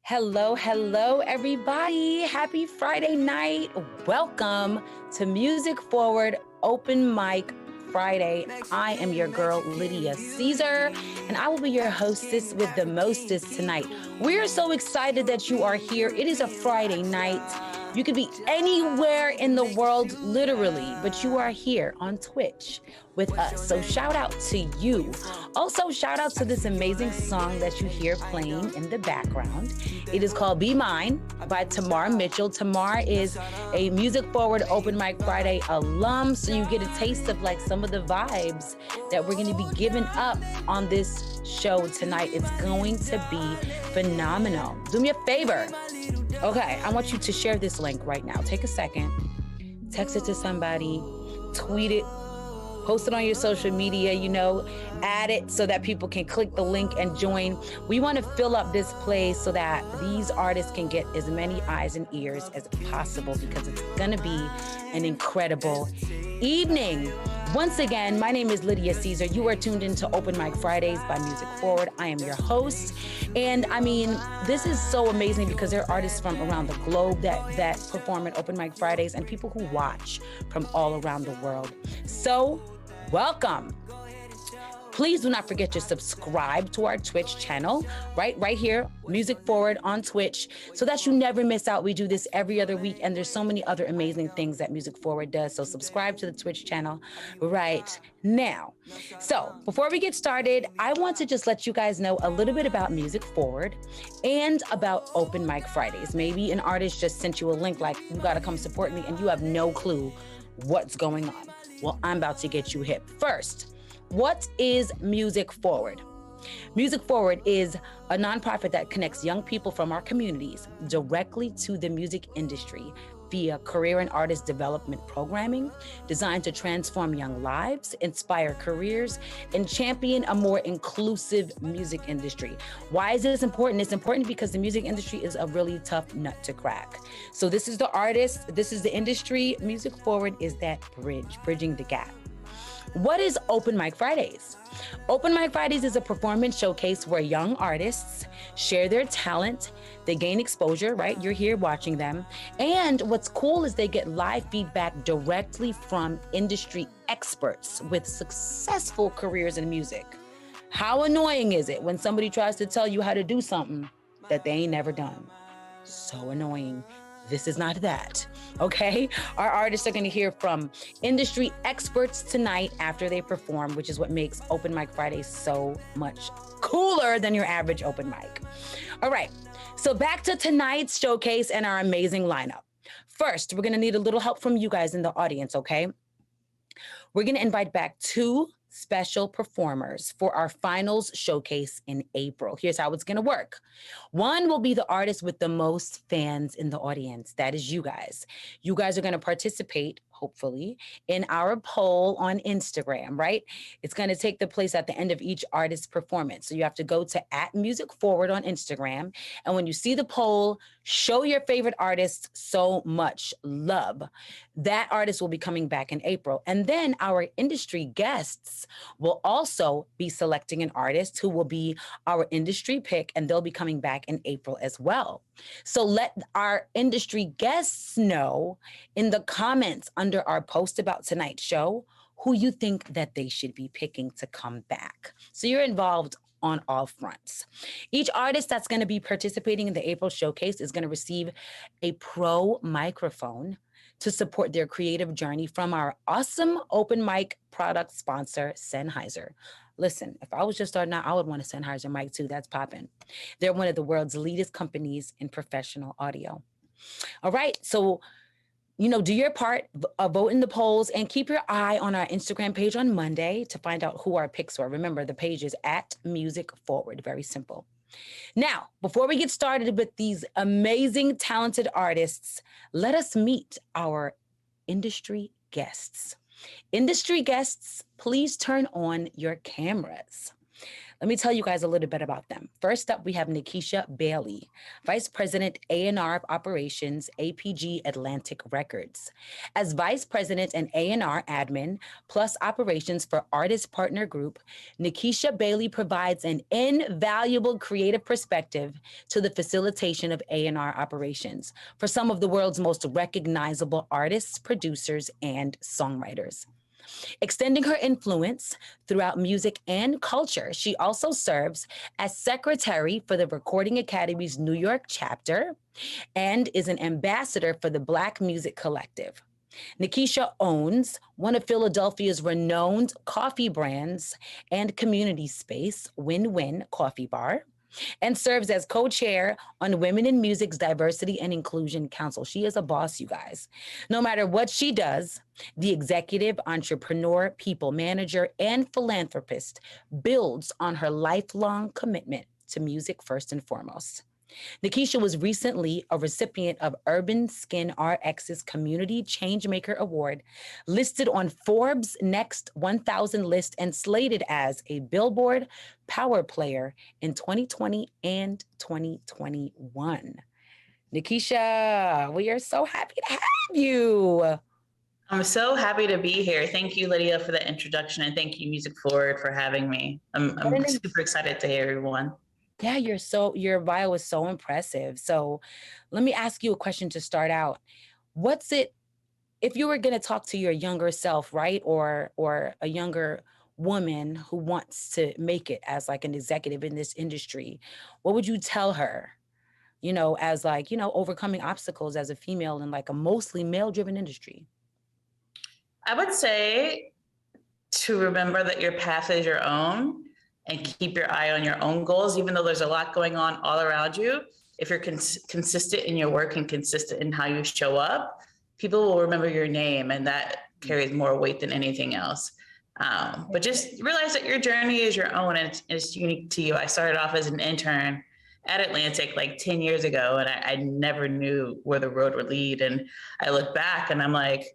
Hello, hello, everybody. Happy Friday night. Welcome to Music Forward Open Mic Friday. I am your girl, Lydia Caesar, and I will be your hostess with the mostest tonight. We are so excited that you are here. It is a Friday night. You could be anywhere in the world, literally, but you are here on Twitch with us. So shout out to you. Also, shout out to this amazing song that you hear playing in the background. It is called Be Mine by Tamar Mitchell. Tamar is a Music Forward Open Mic Friday alum, so you get a taste of like some of the vibes that we're going to be giving up on this show tonight. It's going to be phenomenal. Do me a favor. Okay, I want you to share this link right now. Take a second, text it to somebody, tweet it, post it on your social media, add it so that people can click the link and join. We want to fill up this place so that these artists can get as many eyes and ears as possible because it's going to be an incredible evening. Once again, my name is Lydia Caesar. You are tuned into Open Mic Fridays by Music Forward. I am your host. And I mean, this is so amazing because there are artists from around the globe that perform at Open Mic Fridays and people who watch from all around the world. So, welcome. Please do not forget to subscribe to our Twitch channel, right here, Music Forward on Twitch, so that you never miss out. We do this every other week, and there's so many other amazing things that Music Forward does. So subscribe to the Twitch channel right now. So before we get started, I want to just let you guys know a little bit about Music Forward and about Open Mic Fridays. Maybe an artist just sent you a link like, you got to come support me, and you have no clue what's going on. Well, I'm about to get you hip. First, what is Music Forward? Music Forward is a nonprofit that connects young people from our communities directly to the music industry via career and artist development programming designed to transform young lives, inspire careers, and champion a more inclusive music industry. Why is this important? It's important because the music industry is a really tough nut to crack. So this is the artist, this is the industry. Music Forward is that bridging the gap. What is Open Mic Fridays? Open Mic Fridays is a performance showcase where young artists share their talent, they gain exposure, right? You're here watching them. And what's cool is they get live feedback directly from industry experts with successful careers in music. How annoying is it when somebody tries to tell you how to do something that they ain't never done? So annoying. This is not that, okay? Our artists are going to hear from industry experts tonight after they perform, which is what makes Open Mic Fridays so much cooler than your average open mic. All right, so back to tonight's showcase and our amazing lineup. First, we're going to need a little help from you guys in the audience, okay? We're going to invite back two special performers for our finals showcase in April. Here's how it's going to work. One will be the artist with the most fans in the audience. That is you guys. You guys are going to participate, hopefully, in our poll on Instagram, right? It's going to take the place at the end of each artist's performance. So you have to go to @MusicForward on Instagram. And when you see the poll, show your favorite artist so much love. That artist will be coming back in April. And then our industry guests will also be selecting an artist who will be our industry pick, and they'll be coming back in April as well. So let our industry guests know in the comments under our post about tonight's show who you think that they should be picking to come back. So you're involved on all fronts. Each artist that's going to be participating in the April showcase is going to receive a pro microphone to support their creative journey from our awesome open mic product sponsor, Sennheiser. Listen, if I was just starting out, I would want a Sennheiser mic too. That's popping. They're one of the world's leading companies in professional audio. All right, so do your part, vote in the polls, and keep your eye on our Instagram page on Monday to find out who our picks were. Remember, the page is @MusicForward. Very simple. Now, before we get started with these amazing, talented artists, let us meet our industry guests. Industry guests, please turn on your cameras. Let me tell you guys a little bit about them. First up, we have Nikisha Bailey, Vice President A&R of Operations, APG Atlantic Records. As Vice President and A&R Admin, plus Operations for Artist Partner Group, Nikisha Bailey provides an invaluable creative perspective to the facilitation of A&R operations for some of the world's most recognizable artists, producers, and songwriters. Extending her influence throughout music and culture, she also serves as secretary for the Recording Academy's New York chapter and is an ambassador for the Black Music Collective. Nikisha owns one of Philadelphia's renowned coffee brands and community space, Win Win Coffee Bar, and serves as co-chair on Women in Music's Diversity and Inclusion Council. She is a boss, you guys. No matter what she does, the executive, entrepreneur, people manager, and philanthropist builds on her lifelong commitment to music first and foremost. Nikisha was recently a recipient of Urban Skin RX's Community Changemaker Award, listed on Forbes' Next 1000 list, and slated as a Billboard Power Player in 2020 and 2021. Nikisha, we are so happy to have you. I'm so happy to be here. Thank you, Lydia, for the introduction, and thank you, Music Forward, for having me. I'm super excited to hear everyone. Yeah, your bio is so impressive. So let me ask you a question to start out. What's it, if you were going to talk to your younger self, right? Or a younger woman who wants to make it as like an executive in this industry, what would you tell her, as like, overcoming obstacles as a female in like a mostly male-driven industry? I would say to remember that your path is your own, and keep your eye on your own goals, even though there's a lot going on all around you. If you're consistent in your work and consistent in how you show up, people will remember your name, and that carries more weight than anything else. But just realize that your journey is your own, and it's unique to you. I started off as an intern at Atlantic like 10 years ago, and I never knew where the road would lead. And I look back and I'm like,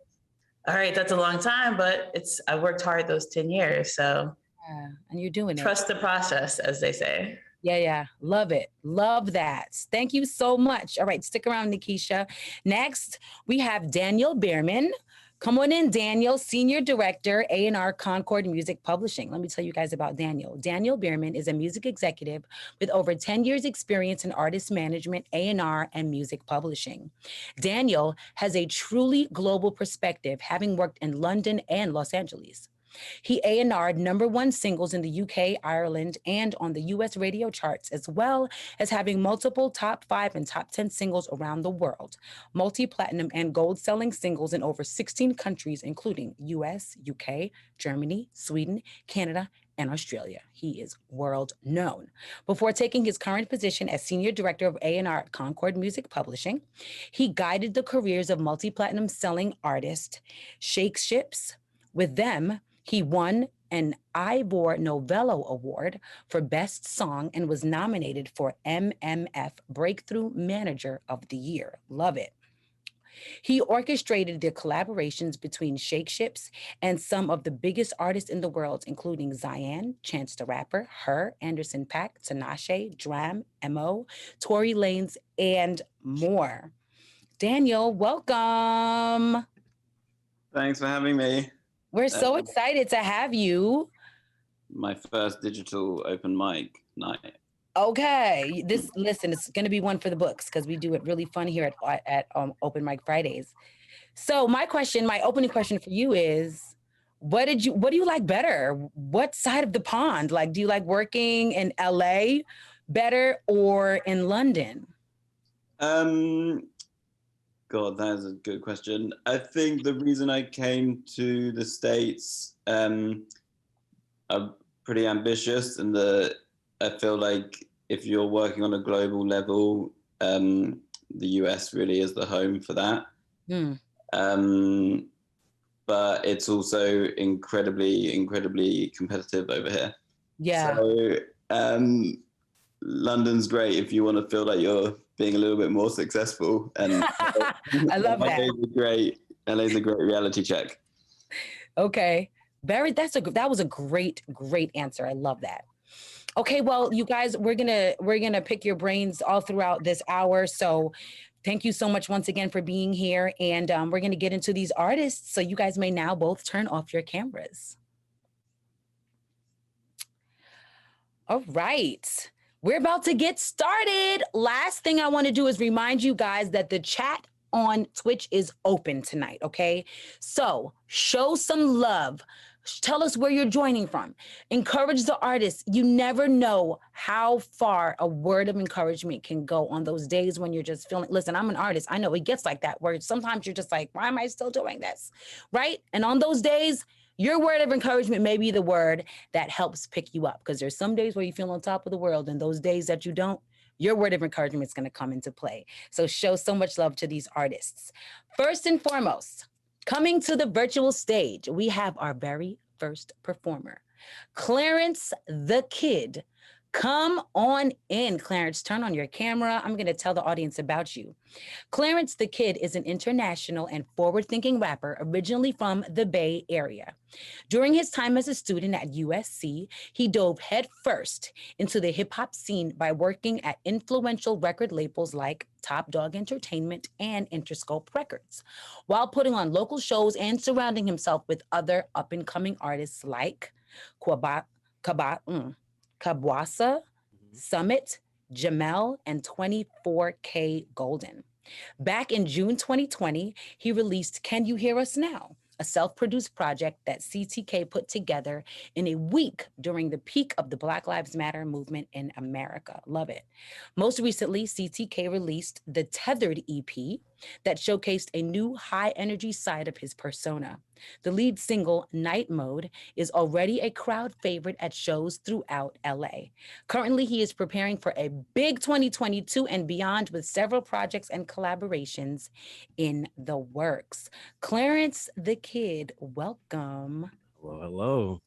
all right, that's a long time, but I worked hard those 10 years. So yeah, and you're doing it. Trust the process, as they say. Yeah. Love it. Love that. Thank you so much. All right, stick around, Nikisha. Next, we have Daniel Bierman. Come on in, Daniel, Senior Director, A&R Concord Music Publishing. Let me tell you guys about Daniel. Daniel Bierman is a music executive with over 10 years experience in artist management, A&R, and music publishing. Daniel has a truly global perspective, having worked in London and Los Angeles. He A&R'd #1 singles in the UK, Ireland, and on the US radio charts, as well as having multiple top 5 and top 10 singles around the world, multi-platinum and gold-selling singles in over 16 countries, including US, UK, Germany, Sweden, Canada, and Australia. He is world known. Before taking his current position as Senior Director of A&R at Concord Music Publishing, he guided the careers of multi-platinum selling artist Shakeships. With them, he won an Ivor Novello Award for Best Song and was nominated for MMF Breakthrough Manager of the Year. Love it. He orchestrated the collaborations between Shakeships and some of the biggest artists in the world, including Zion, Chance the Rapper, Her, Anderson .Paak, Tinashe, Dram, M.O., Tory Lanez, and more. Daniel, welcome. Thanks for having me. We're so excited to have you. My first digital open mic night. Okay, listen, it's going to be one for the books because we do it really fun here at Open Mic Fridays. So my opening question for you is, what do you like better? What side of the pond? Like, do you like working in LA better or in London? God, that is a good question. I think the reason I came to the States, I'm pretty ambitious, and I feel like if you're working on a global level, the US really is the home for that. But it's also incredibly competitive over here. Yeah. So London's great if you want to feel like you're being a little bit more successful. And I love that. LA's a great reality check. Okay. Barry, that was a great answer. I love that. Okay, well, you guys, we're gonna pick your brains all throughout this hour. So thank you so much once again for being here. And we're gonna get into these artists. So you guys may now both turn off your cameras. All right. We're about to get started. Last thing I want to do is remind you guys that the chat on Twitch is open tonight, okay? So show some love. Tell us where you're joining from. Encourage the artists. You never know how far a word of encouragement can go on those days when you're just feeling, listen, I'm an artist. I know it gets like that where sometimes you're just like, why am I still doing this? Right? And on those days, your word of encouragement may be the word that helps pick you up, because there's some days where you feel on top of the world, and those days that you don't, your word of encouragement is going to come into play. So show so much love to these artists. First and foremost, coming to the virtual stage, we have our very first performer, Clarence the Kid. Come on in, Clarence. Turn on your camera. I'm going to tell the audience about you. Clarence the Kid is an international and forward-thinking rapper originally from the Bay Area. During his time as a student at USC, he dove headfirst into the hip-hop scene by working at influential record labels like Top Dog Entertainment and Interscope Records, while putting on local shows and surrounding himself with other up-and-coming artists like Kabwasa, Summit, Jamel, and 24K Golden. Back in June 2020, he released Can You Hear Us Now?, a self-produced project that CTK put together in a week during the peak of the Black Lives Matter movement in America. Love it. Most recently, CTK released the Tethered EP that showcased a new high-energy side of his persona. The lead single, Night Mode, is already a crowd favorite at shows throughout LA. Currently, he is preparing for a big 2022 and beyond with several projects and collaborations in the works. Clarence the Kid, welcome. Well, hello.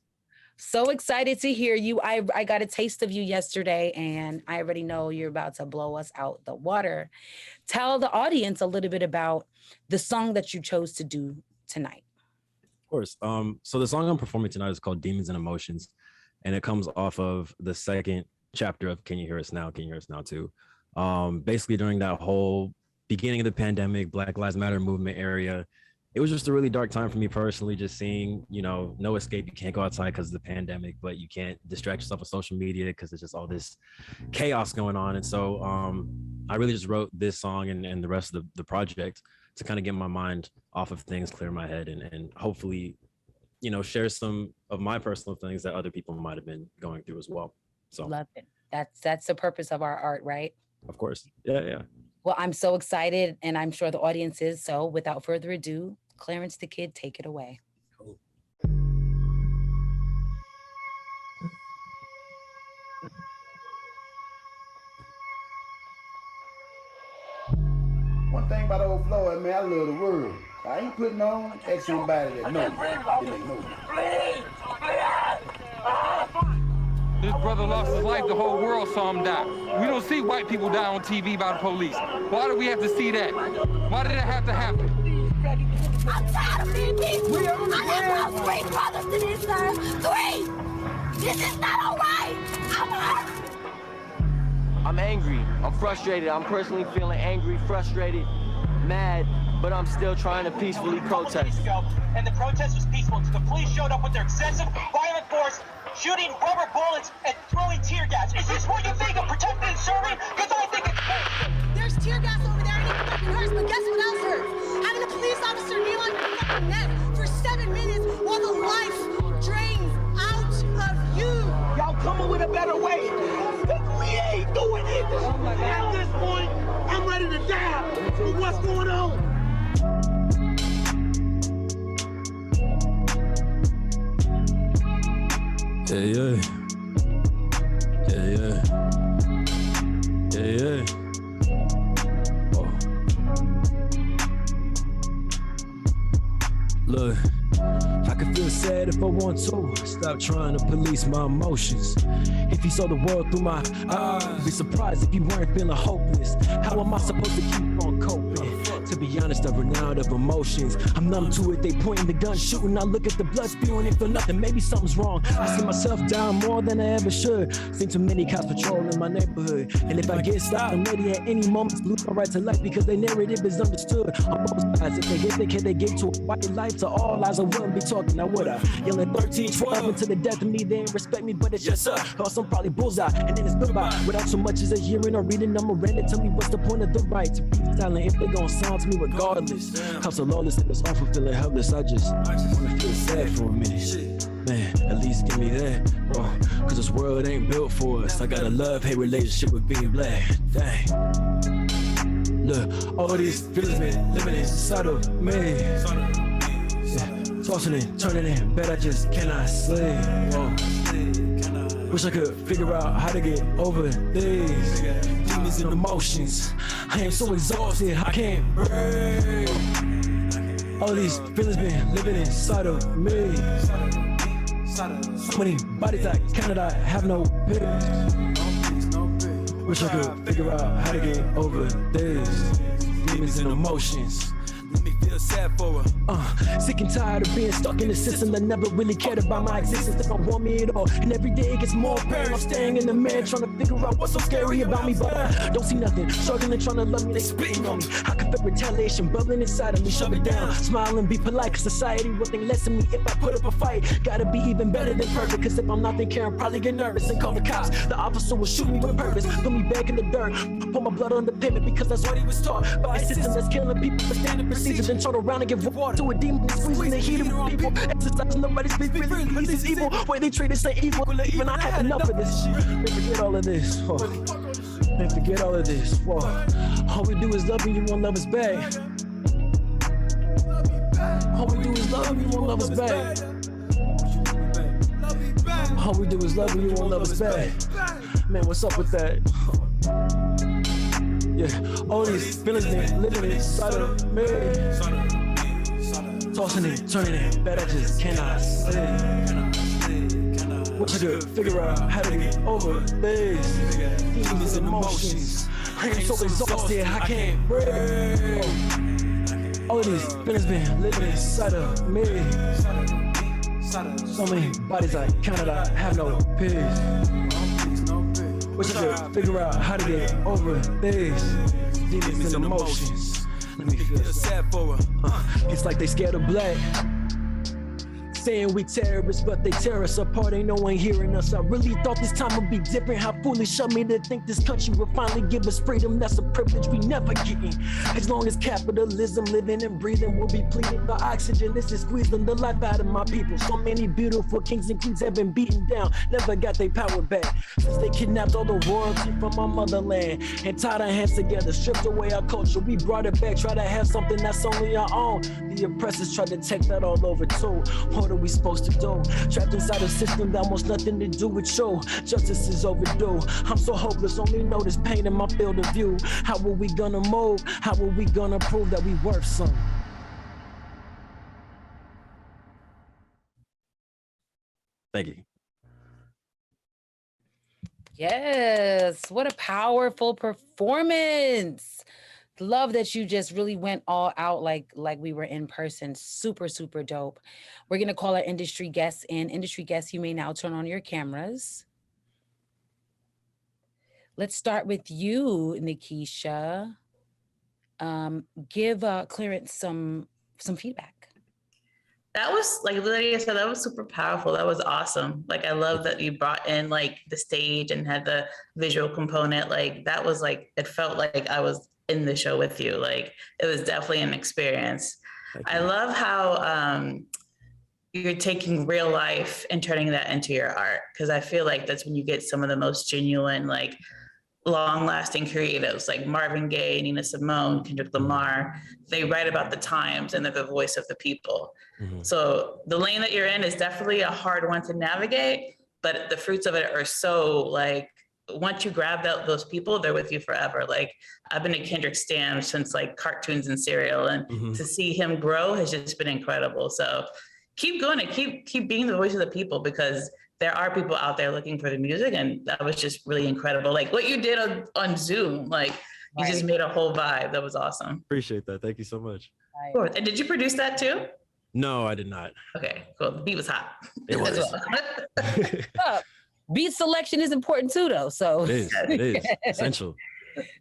So excited to hear you. I got a taste of you yesterday, and I already know you're about to blow us out the water. Tell the audience a little bit about the song that you chose to do tonight. Of course. So the song I'm performing tonight is called Demons and Emotions, and it comes off of the second chapter of Can You Hear Us Now? Can You Hear Us Now Too? Basically during that whole beginning of the pandemic, Black Lives Matter movement area, it was just a really dark time for me personally, just seeing, no escape. You can't go outside because of the pandemic, but you can't distract yourself with social media because there's just all this chaos going on. And so I really just wrote this song and the rest of the project to kind of get my mind off of things, clear my head, and hopefully, share some of my personal things that other people might have been going through as well. So Love it. That's the purpose of our art, right? Of course. Yeah. Well, I'm so excited, and I'm sure the audience is. So without further ado, Clarence the Kid, take it away. Cool. One thing about old Floyd, man, I love the world. I ain't putting on at somebody that knows me. This brother lost his life, the whole world saw him die. We don't see white people die on TV by the police. Why do we have to see that? Why did it have to happen? I'm tired of being peaceful. I have lost 3 brothers to this, sir. 3! This is not all right. I'm hurt. I'm angry. I'm frustrated. I'm personally feeling angry, frustrated, mad, but I'm still trying to peacefully protest. And the protest was peaceful until the police showed up with their excessive violent force, shooting rubber bullets and throwing tear gas. Is this what you think of protecting and serving? Because I think it's bullshit. There's tear gas over there and it fucking hurts, but guess what else hurts? Having a police officer kneel on your fucking neck for 7 minutes while the life drains out of you. Y'all come up with a better way. We ain't doing it. At this point, I'm ready to die for what's going on. Yeah. Oh. Look, I could feel sad if I want to. Stop trying to police my emotions. If you saw the world through my eyes, be surprised if you weren't feeling hopeless. How am I supposed to keep on coping? To be honest, I run out of emotions. I'm numb to it, they pointing the gun, shooting. I look at the blood spewing and feel nothing, maybe something's wrong. I see myself down more than I ever should. Seen too many cops patrolling my neighborhood. And if I get stopped, I'm ready at any moment to lose my right to life because their narrative is understood. On both sides, if they get their kid, they get to a white life. To all lies, I wouldn't be talking, now would I? Yelling 13, 12 into the death of me, they ain't respect me, but it's just or some probably bullseye, and then it's goodbye. Without so much as a hearing or reading, memoranda, tell me what's the point of the right to be silent if they gon' sound to me regardless. Cops are lawless and it's awful, feeling helpless. I just wanna feel sad for a minute. Man, at least give me that, cause this world ain't built for us. I got a love-hate relationship with being black. Dang. Look, all these feelings been living inside of me. Yeah. Tossing and turning in bed, I just cannot sleep. Wish I could figure out how to get over these demons and emotions. I am so exhausted, I can't breathe. All these feelings been living inside of me. So many bodies I counted, I have no peace. Wish I could figure out how to get over these demons and emotions. Let me feel sad for her. Sick and tired of being stuck in the system that never really cared about my existence. They don't want me at all. And every day it gets more apparent. I'm staying in the man trying to figure out what's so scary about me, but I don't see nothing. Struggling, trying to love me, they spitting on me. I can feel retaliation bubbling inside of me. Shove it down, smile and be polite, cause society will think less of me if I put up a fight. Gotta be even better than perfect, cause if I'm not, then Karen probably get nervous and call the cops. The officer will shoot me with purpose, put me back in the dirt, put my blood on the pavement because that's what he was taught by a system that's killing people for standard procedures. Then turn around and give water to a demon, squeezing the heat of people. Exercising nobody speak freely, this is evil. Way they treat us ain't equal. Even I had enough of this. Man, forget all of this. Man, forget all of this. All we do is love and you won't love us back. All we do is love and you won't love us back. All we do is love and you won't love us back. Man, what's up with that? Yeah, all these feelings been living inside of me. Tossing and turning in bed, I just cannot sleep. Wish I could figure out how to get over these demons and emotions. I am so exhausted, I can't breathe. All these feelings been living inside of me. So many bodies I counted, I have no peace. Wish I could figure out how to get over these demons and emotions. Let me feel sad for her. It's like they scared of black. Saying we terrorists, but they tear us apart. Ain't no one hearing us. I really thought this time would be different. How foolish of me to think this country will finally give us freedom. That's a privilege we never getting. As long as capitalism living and breathing will be pleading for oxygen. This is squeezing the life out of my people. So many beautiful kings and queens have been beaten down, never got their power back. Since they kidnapped all the royalty from our motherland and tied our hands together, stripped away our culture. We brought it back, try to have something that's only our own. The oppressors try to take that all over too. What are we supposed to do? Trapped inside a system that wants nothing to do with you. Justice is overdue. I'm so hopeless, only know this pain in my field of view. How are we gonna move? How are we gonna prove that we worth something? Thank you. Yes, what a powerful performance. Love that you just really went all out like we were in person. Super, super dope. We're going to call our industry guests in. Industry guests, you may now turn on your cameras. Let's start with you, Nikisha. Give Clarence some feedback. That was, like Lydia said, that was super powerful. That was awesome. Like, I love that you brought in like the stage and had the visual component. Like, that was like, it felt like I was in the show with you. Like, it was definitely an experience. I love how you're taking real life and turning that into your art. Cause I feel like that's when you get some of the most genuine, like long-lasting creatives, like Marvin Gaye, Nina Simone, Kendrick Lamar. They write about the times and they're the voice of the people. Mm-hmm. So the lane that you're in is definitely a hard one to navigate, but the fruits of it are so, like, once you grab those people, they're with you forever. Like, I've been a Kendrick stan since like cartoons and cereal, and to see him grow has just been incredible. So keep going and keep being the voice of the people, because there are people out there looking for the music, and that was just really incredible. Like what you did on Zoom, like you just made a whole vibe. That was awesome. Appreciate that. Thank you so much. Of course. And did you produce that too? No, I did not. Okay, cool. The beat was hot. It was. Oh, beat selection is important too, though. So It is essential.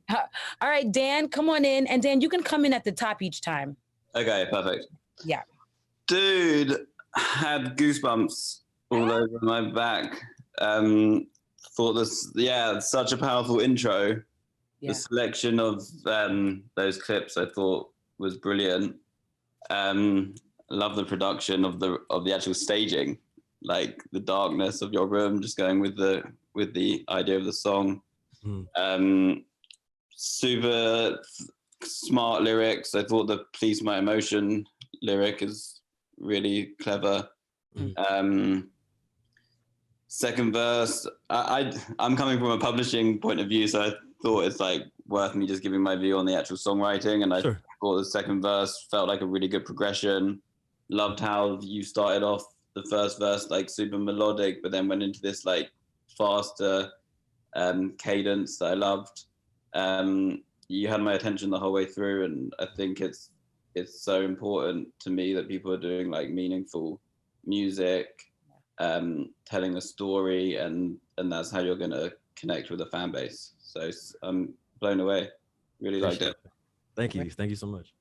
All right, Dan, come on in. And Dan, you can come in at the top each time. Okay, perfect. Yeah. Dude, had goosebumps all over my back. Thought this, such a powerful intro. Yeah. The selection of those clips I thought was brilliant. Love the production of the actual staging, like the darkness of your room, just going with the idea of the song. Super smart lyrics. I thought the "Please My Emotion" lyric is really clever. Second verse, I'm coming from a publishing point of view, so I thought it's like worth me just giving my view on the actual songwriting, and I thought the second verse felt like a really good progression. Loved how you started off the first verse like super melodic, but then went into this like faster cadence that I loved. You had my attention the whole way through, and I think it's so important to me that people are doing like meaningful music, telling a story, and that's how you're gonna connect with a fan base. So I'm blown away. Really liked it. Thank you so much.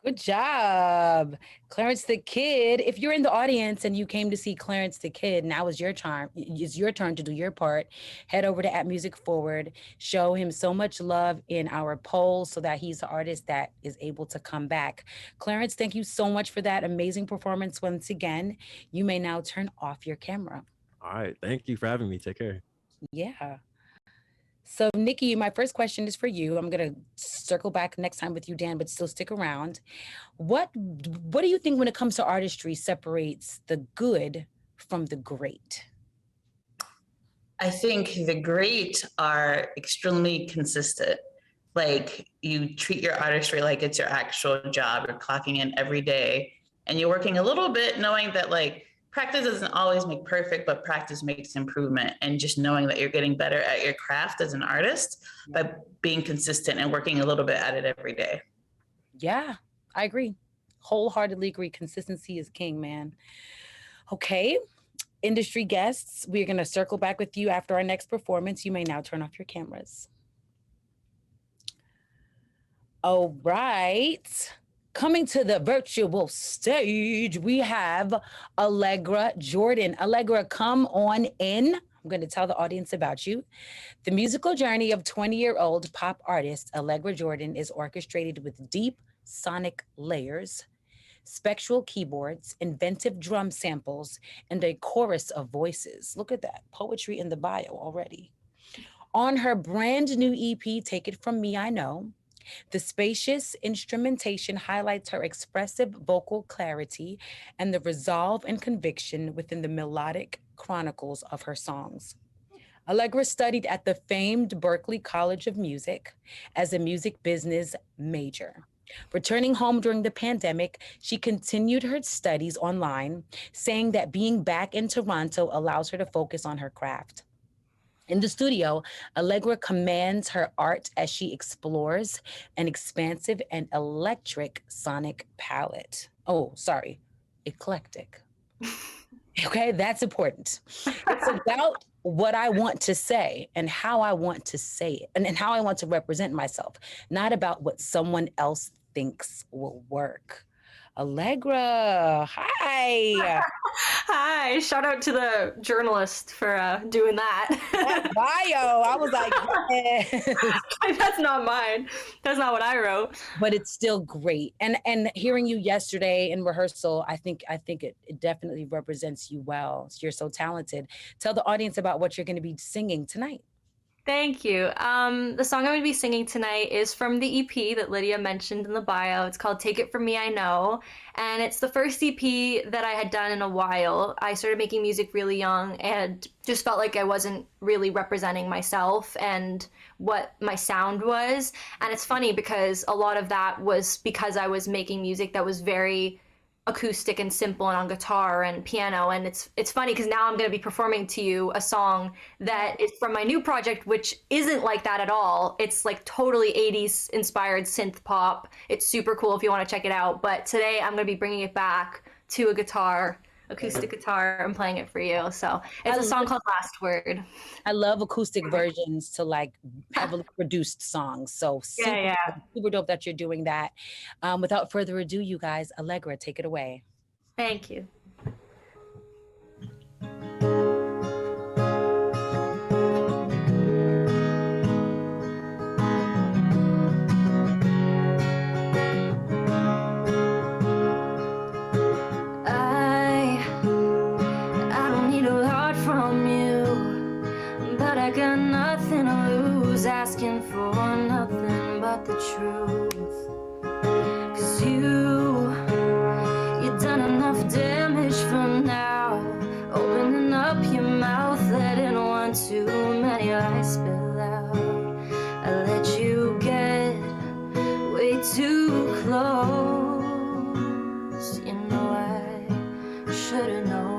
Good job, Clarence the Kid. If you're in the audience and you came to see Clarence the Kid, now is your turn. It's your turn to do your part. Head over to @MusicForward. Show him so much love in our poll so that he's the artist that is able to come back. Clarence, thank you so much for that amazing performance once again. You may now turn off your camera. All right. Thank you for having me. Take care. Yeah. So Nikki, my first question is for you. I'm gonna circle back next time with you, Dan, but still stick around. What do you think when it comes to artistry separates the good from the great? I think the great are extremely consistent. Like you treat your artistry like it's your actual job. You're clocking in every day and you're working a little bit knowing that like practice doesn't always make perfect, but practice makes improvement. And just knowing that you're getting better at your craft as an artist by being consistent and working a little bit at it every day. Yeah, I agree. Wholeheartedly agree. Consistency is king, man. Okay, industry guests, we're gonna circle back with you after our next performance. You may now turn off your cameras. All right. Coming to the virtual stage, we have Allegra Jordan. Allegra, come on in. I'm going to tell the audience about you. The musical journey of 20-year-old pop artist Allegra Jordan is orchestrated with deep sonic layers, spectral keyboards, inventive drum samples, and a chorus of voices. Look at that, poetry in the bio already. On her brand new EP, Take It From Me, I Know, the spacious instrumentation highlights her expressive vocal clarity and the resolve and conviction within the melodic chronicles of her songs. Allegra studied at the famed Berklee College of Music as a music business major. Returning home during the pandemic, she continued her studies online, saying that being back in Toronto allows her to focus on her craft. In the studio, Allegra commands her art as she explores an expansive and electric sonic palette. Oh, sorry, eclectic. Okay, that's important. It's about what I want to say and how I want to say it and how I want to represent myself, not about what someone else thinks will work. Allegra, hi. Hi, shout out to the journalist for doing that. Bio, I was like, yes. That's not mine. That's not what I wrote. But it's still great. And hearing you yesterday in rehearsal, I think it definitely represents you well. You're so talented. Tell the audience about what you're going to be singing tonight. Thank you. The song I'm going to be singing tonight is from the EP that Lydia mentioned in the bio. It's called Take It From Me, I Know. And it's the first EP that I had done in a while. I started making music really young and just felt like I wasn't really representing myself and what my sound was. And it's funny because a lot of that was because I was making music that was very acoustic and simple and on guitar and piano. And it's funny because now I'm going to be performing to you a song that is from my new project, which isn't like that at all. It's like totally 80s inspired synth pop. It's super cool if you want to check it out. But today I'm going to be bringing it back to a guitar, acoustic guitar, and playing it for you. So it's a song called Last Word. I love acoustic versions to like heavily produced songs. So super, super dope that you're doing that. Without further ado, you guys, Allegra, take it away. Thank you. I got nothing to lose, asking for nothing but the truth. 'Cause you've done enough damage for now, opening up your mouth, letting one too many lies spill out. I let you get way too close. You know I should've known.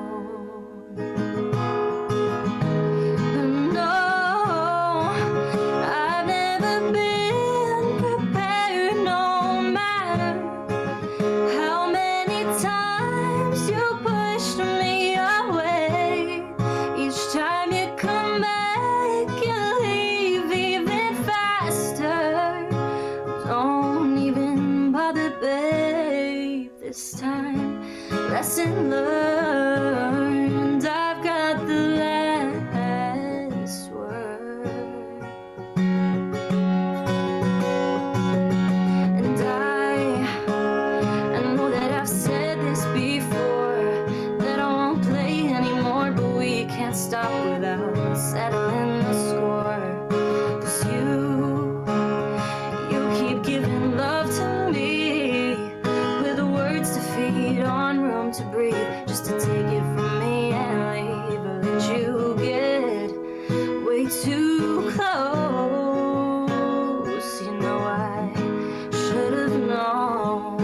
This time, lesson learned, I've got the last word. And I know that I've said this before, that I won't play anymore, but we can't stop without settling the score. 'Cause you keep giving love to me, to feed on room to breathe, just to take it from me and leave. But let you get way too close. You know I should have known.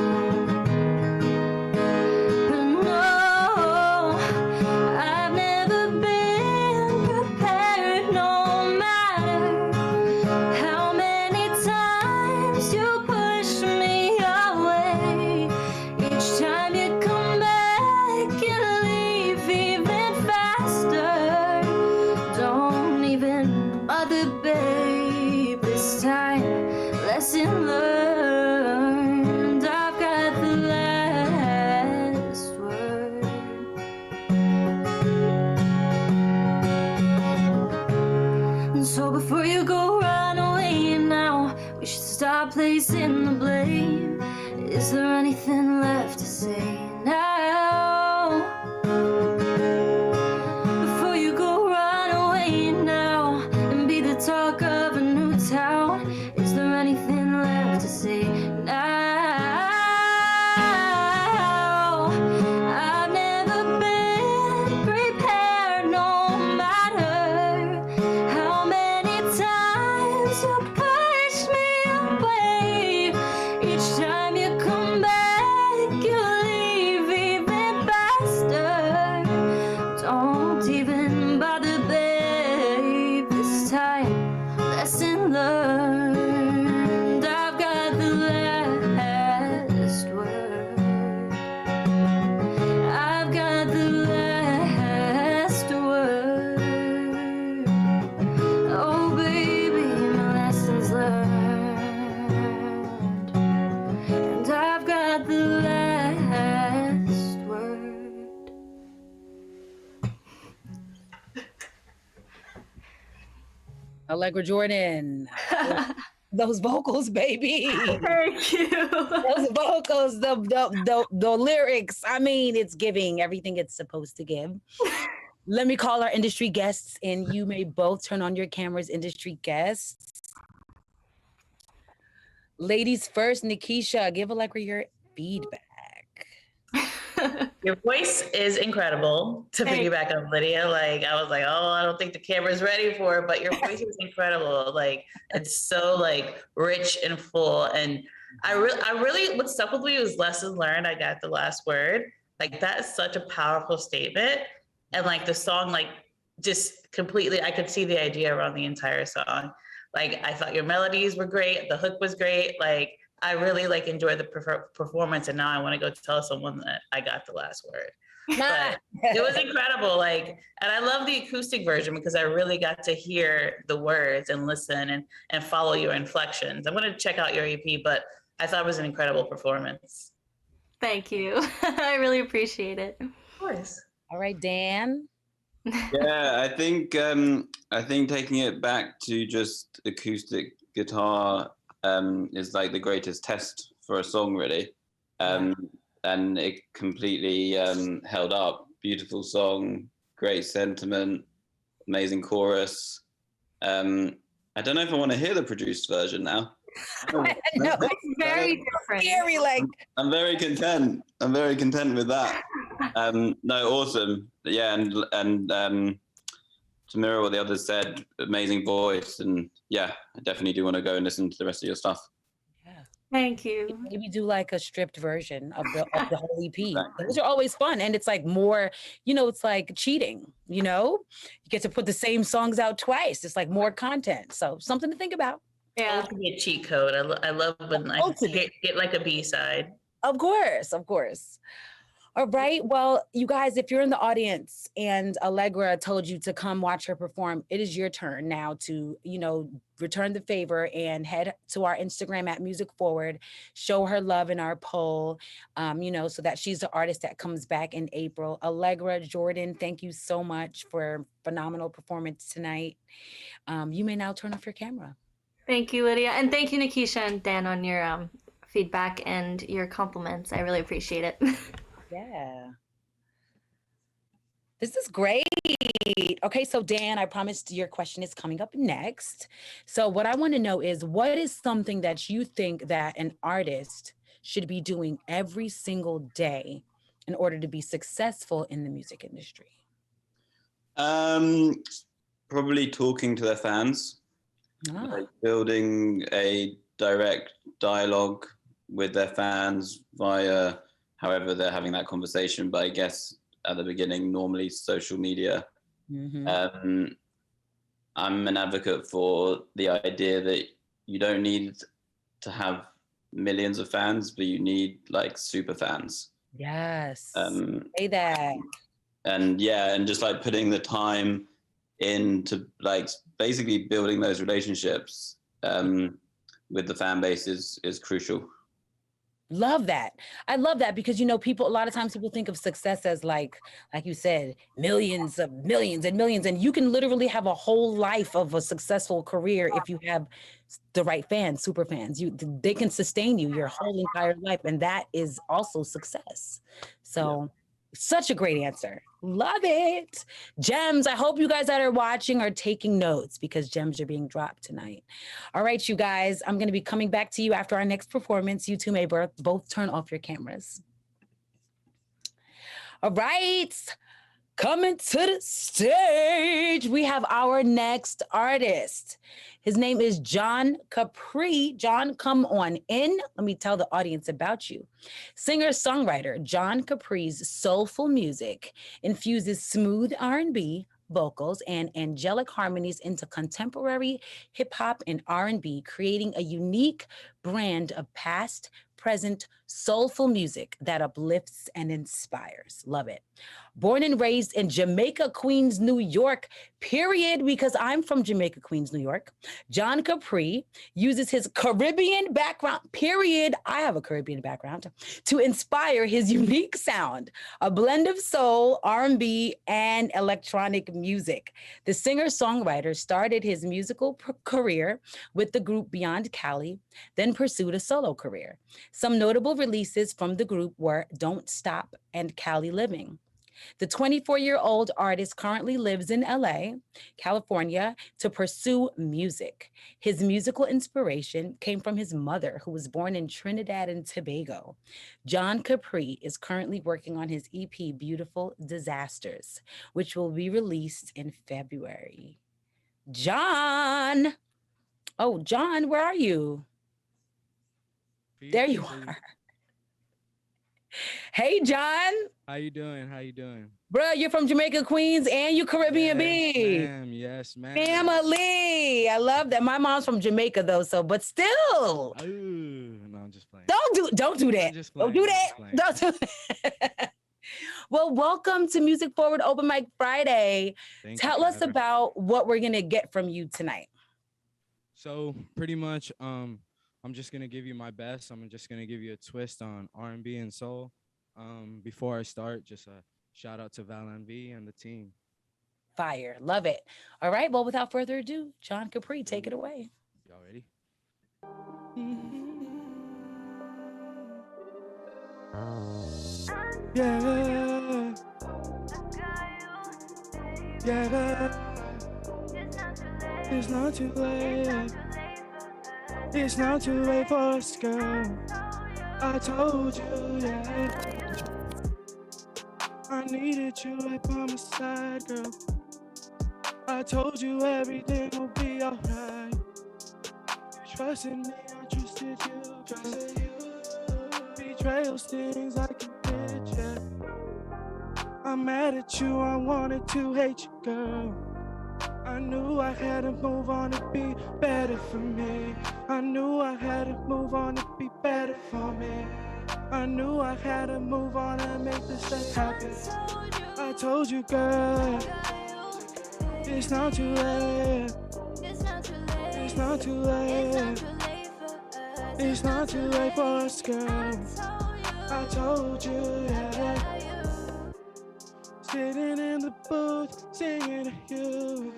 But no, I've never been prepared, no matter how many times you push me away. Each time you come back and leave even faster. Don't even bother, babe. This time, lesson learned, I've got the last word. And so before you go run away now, we should stop placing the blame. Is there anything left to say now? Before you go run away now and be the talk of a new town, is there anything left to say now? I've never been prepared, no matter how many times you push me away. Each time you come back, you leave even faster. Don't even bother, babe. This time, lesson learned, I've got the last word. I've got the last word. Oh, baby, my lessons learned, and I've got the last word. Allegra Jordan. Those vocals, baby. Thank you. Those vocals, the lyrics. I mean, it's giving everything it's supposed to give. Let me call our industry guests, and you may both turn on your cameras, industry guests. Ladies first, Nikisha, give Allegra your feedback. Your voice is incredible. To piggyback on Lydia, like I was like, oh, I don't think the camera's ready for it, but your voice is incredible. Like it's so like rich and full, and I really, what stuck with me was lessons learned. I got the last word. Like that is such a powerful statement. And like the song, like just completely, I could see the idea around the entire song. Like I thought your melodies were great. The hook was great. Like I really like enjoyed the performance. And now I want to go tell someone that I got the last word. But it was incredible. Like, and I love the acoustic version because I really got to hear the words and listen and follow your inflections. I'm going to check out your EP, but I thought it was an incredible performance. Thank you. I really appreciate it. Of course. All right, Dan. Yeah, I think taking it back to just acoustic guitar is like the greatest test for a song, really. And it completely held up. Beautiful song, great sentiment, amazing chorus. I don't know if I want to hear the produced version now. No, it's very different. Very like. I'm very content. I'm very content with that. No, awesome. Yeah, and to mirror what the others said, amazing voice, and yeah, I definitely do want to go and listen to the rest of your stuff. Thank you. Maybe do like a stripped version of the whole EP. Those are always fun. And it's like more, it's like cheating, you get to put the same songs out twice. It's like more content. So something to think about. Yeah. It could be a cheat code. I love when I get like a B-side. Of course. All right. Well, you guys, if you're in the audience and Allegra told you to come watch her perform, it is your turn now to, return the favor and head to our Instagram at Music Forward, show her love in our poll, so that she's the artist that comes back in April. Allegra, Jordan, thank you so much for phenomenal performance tonight. You may now turn off your camera. Thank you, Lydia. And thank you, Nikisha and Dan, on your feedback and your compliments. I really appreciate it. Yeah. This is great. Okay, so Dan, I promised your question is coming up next. So what I want to know is, what is something that you think that an artist should be doing every single day in order to be successful in the music industry? Probably talking to their fans, like building a direct dialogue with their fans via however they're having that conversation, but I guess at the beginning, normally social media. Mm-hmm. I'm an advocate for the idea that you don't need to have millions of fans, but you need like super fans. Yes. Say that. And yeah, and just like putting the time into like basically building those relationships with the fan base is crucial. Love that. I love that because, a lot of times people think of success as like you said, millions and millions, and you can literally have a whole life of a successful career if you have the right fans, super fans. They can sustain you your whole entire life, and that is also success. So such a great answer. Love it. Gems, I hope you guys that are watching are taking notes because gems are being dropped tonight. All right, you guys, I'm going to be coming back to you after our next performance. You two may both turn off your cameras. All right, coming to the stage, we have our next artist. His name is John Capri. John, come on in. Let me tell the audience about you. Singer-songwriter John Capri's soulful music infuses smooth R&B, vocals, and angelic harmonies into contemporary hip-hop and R&B, creating a unique brand of past, present, soulful music that uplifts and inspires. Love it. Born and raised in Jamaica, Queens, New York, period, because I'm from Jamaica, Queens, New York, John Capri uses his Caribbean background, period, I have a Caribbean background, to inspire his unique sound, a blend of soul, R&B, and electronic music. The singer-songwriter started his musical career with the group Beyond Cali, then pursued a solo career. Some notable releases from the group were Don't Stop and Cali Living. The 24-year-old artist currently lives in LA, California, to pursue music. His musical inspiration came from his mother, who was born in Trinidad and Tobago. John Capri is currently working on his EP, Beautiful Disasters, which will be released in February. John! Oh, John, where are you? There you are. Hey, John. How you doing? How you doing? Bruh, you're from Jamaica, Queens, and you Caribbean B. Ma'am. Yes, ma'am. Family. I love that. My mom's from Jamaica though, so but still. Ooh, no, I'm just playing. Don't do that. Don't do that. Don't do that. Well, welcome to Music Forward Open Mic Friday. Tell us about what we're gonna get from you tonight. So pretty much, I'm just gonna give you my best. I'm just gonna give you a twist on R&B and soul. Before I start, just a shout out to Val V and the team. Fire, love it. All right, well, without further ado, John Capri, take it away. Y'all ready? Yeah. Yeah. It's not too late. It's not too late for us, girl. I told you, yeah. I needed you right by my side, girl. I told you everything will be alright. You trusted me, I trusted you. Betrayal stings like a bitch, yeah. I'm mad at you, I wanted to hate you, girl. I knew I had to move on to be better for me. I knew I had to move on to be better for me. I knew I had to move on and make this thing happen. I told you, girl, it's not too late. It's not too late. It's not too late for us, girl. I told you, yeah. Sitting in the booth, singing to you,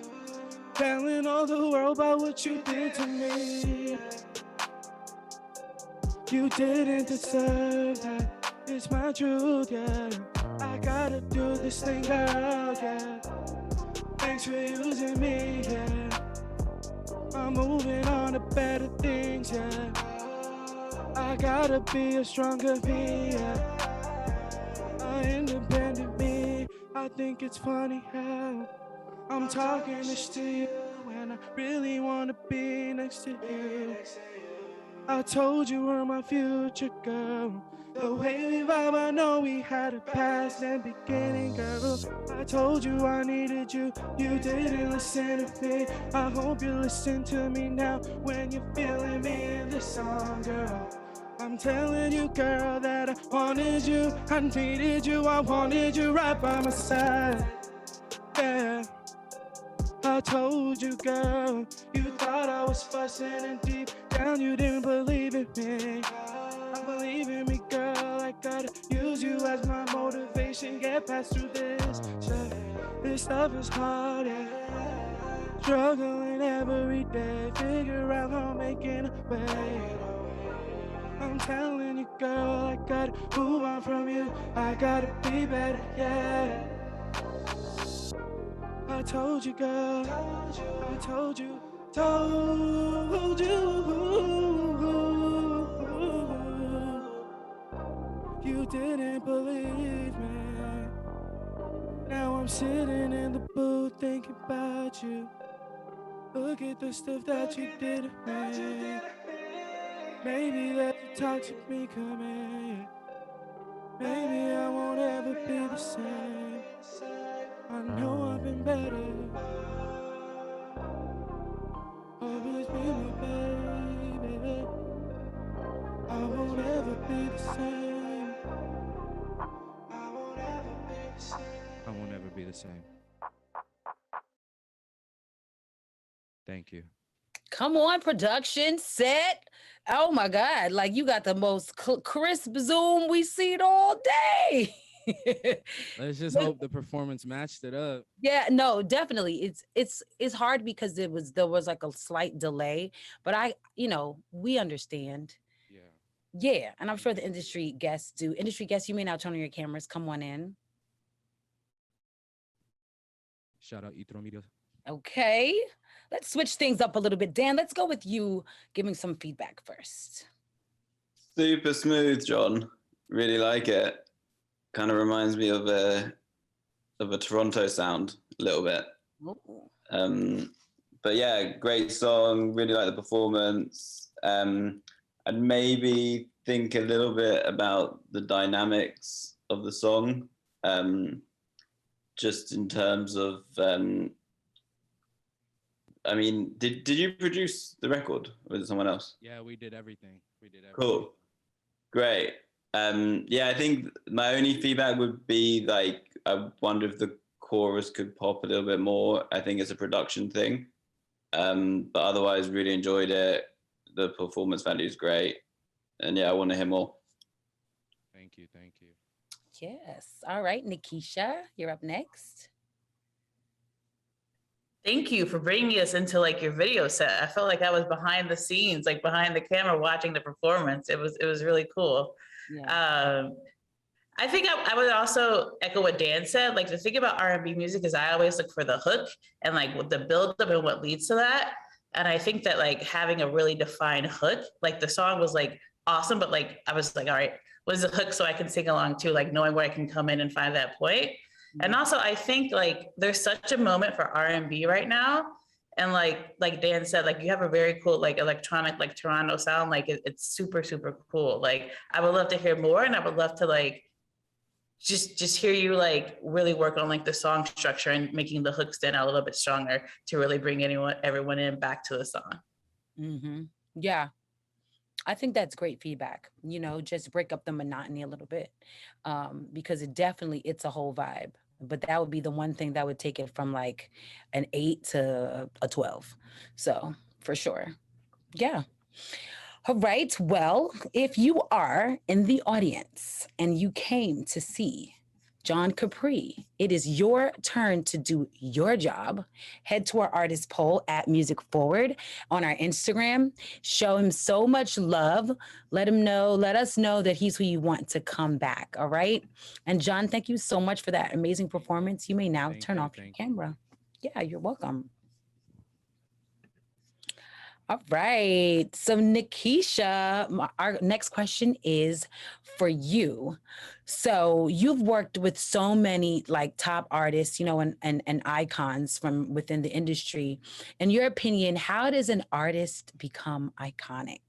telling all the world about what you did to me. You didn't deserve that. It's my truth, yeah. I gotta do this thing, girl, yeah. Thanks for using me, yeah. I'm moving on to better things, yeah. I gotta be a stronger me, yeah. An independent me. I think it's funny how I'm talking this to you when I really wanna be next to you. I told you were my future, girl. The way we vibe, I know we had a past and beginning, girl. I told you I needed you, you didn't listen to me. I hope you listen to me now when you're feeling me in this song, girl. I'm telling you, girl, that I wanted you, I needed you, I wanted you right by my side, yeah. I told you, girl, you thought I was fussing and deep down you didn't believe in me. I believe in me, girl, I gotta use you as my motivation, get past through this stuff. This stuff is hard, yeah. Struggling every day, figure out how I'm making a way. I'm telling you, girl, I gotta move on from you, I gotta be better, yeah. I told you, girl, I told you, you didn't believe me. Now I'm sitting in the booth thinking about you. Look at the stuff that you did to me. Maybe let the toxic me come in. Maybe I won't ever be the same. I know I've been better. Always be my baby. I won't ever be the same. I won't ever be the same. I won't ever be the same. Thank you. Come on, production set. Oh my God, like you got the most crisp Zoom we seen all day. Let's just hope the performance matched it up. Yeah, no, definitely. It's hard because there was like a slight delay, but we understand. Yeah, and I'm sure the industry guests do. Industry guests, you may now turn on your cameras. Come on in. Shout out Itro Media. Okay, let's switch things up a little bit. Dan, let's go with you giving some feedback first. Super smooth, John. Really like it. Kind of reminds me of a Toronto sound a little bit. But yeah, great song. Really like the performance. I'd maybe think a little bit about the dynamics of the song, just in terms of, I mean, did you produce the record or was it someone else? Yeah, we did everything. Cool. Great. Yeah, I think my only feedback would be like, I wonder if the chorus could pop a little bit more. I think it's a production thing. But otherwise, really enjoyed it. The performance value is great. And yeah, I want to hear more. Thank you. Yes. All right, Nikisha, you're up next. Thank you for bringing us into like your video set. I felt like I was behind the scenes, like behind the camera watching the performance. It was really cool. Yeah. I think I would also echo what Dan said. Like the thing about R&B music is I always look for the hook and like what the build up and what leads to that. And I think that like having a really defined hook, like the song was like awesome, but like I was like, all right, what is the hook so I can sing along too, like knowing where I can come in and find that point. And also I think like there's such a moment for R&B right now. And like Dan said, like you have a very cool, like electronic, like Toronto sound. Like it's super, super cool. Like I would love to hear more and I would love to like, just hear you like really work on like the song structure and making the hook stand out a little bit stronger to really bring everyone in back to the song. Mm-hmm. Yeah. I think that's great feedback, you know, just break up the monotony a little bit, because it's a whole vibe. But that would be the one thing that would take it from like an 8 to a 12. So for sure. Yeah. All right. Well, if you are in the audience and you came to see John Capri, it is your turn to do your job. Head to our artist poll at Music Forward on our Instagram. Show him so much love. Let us know that he's who you want to come back. All right. And John, thank you so much for that amazing performance. You may now turn off your camera. Yeah, you're welcome. All right. So Nikisha, our next question is for you. So you've worked with so many like top artists, you know, and icons from within the industry. In your opinion, how does an artist become iconic?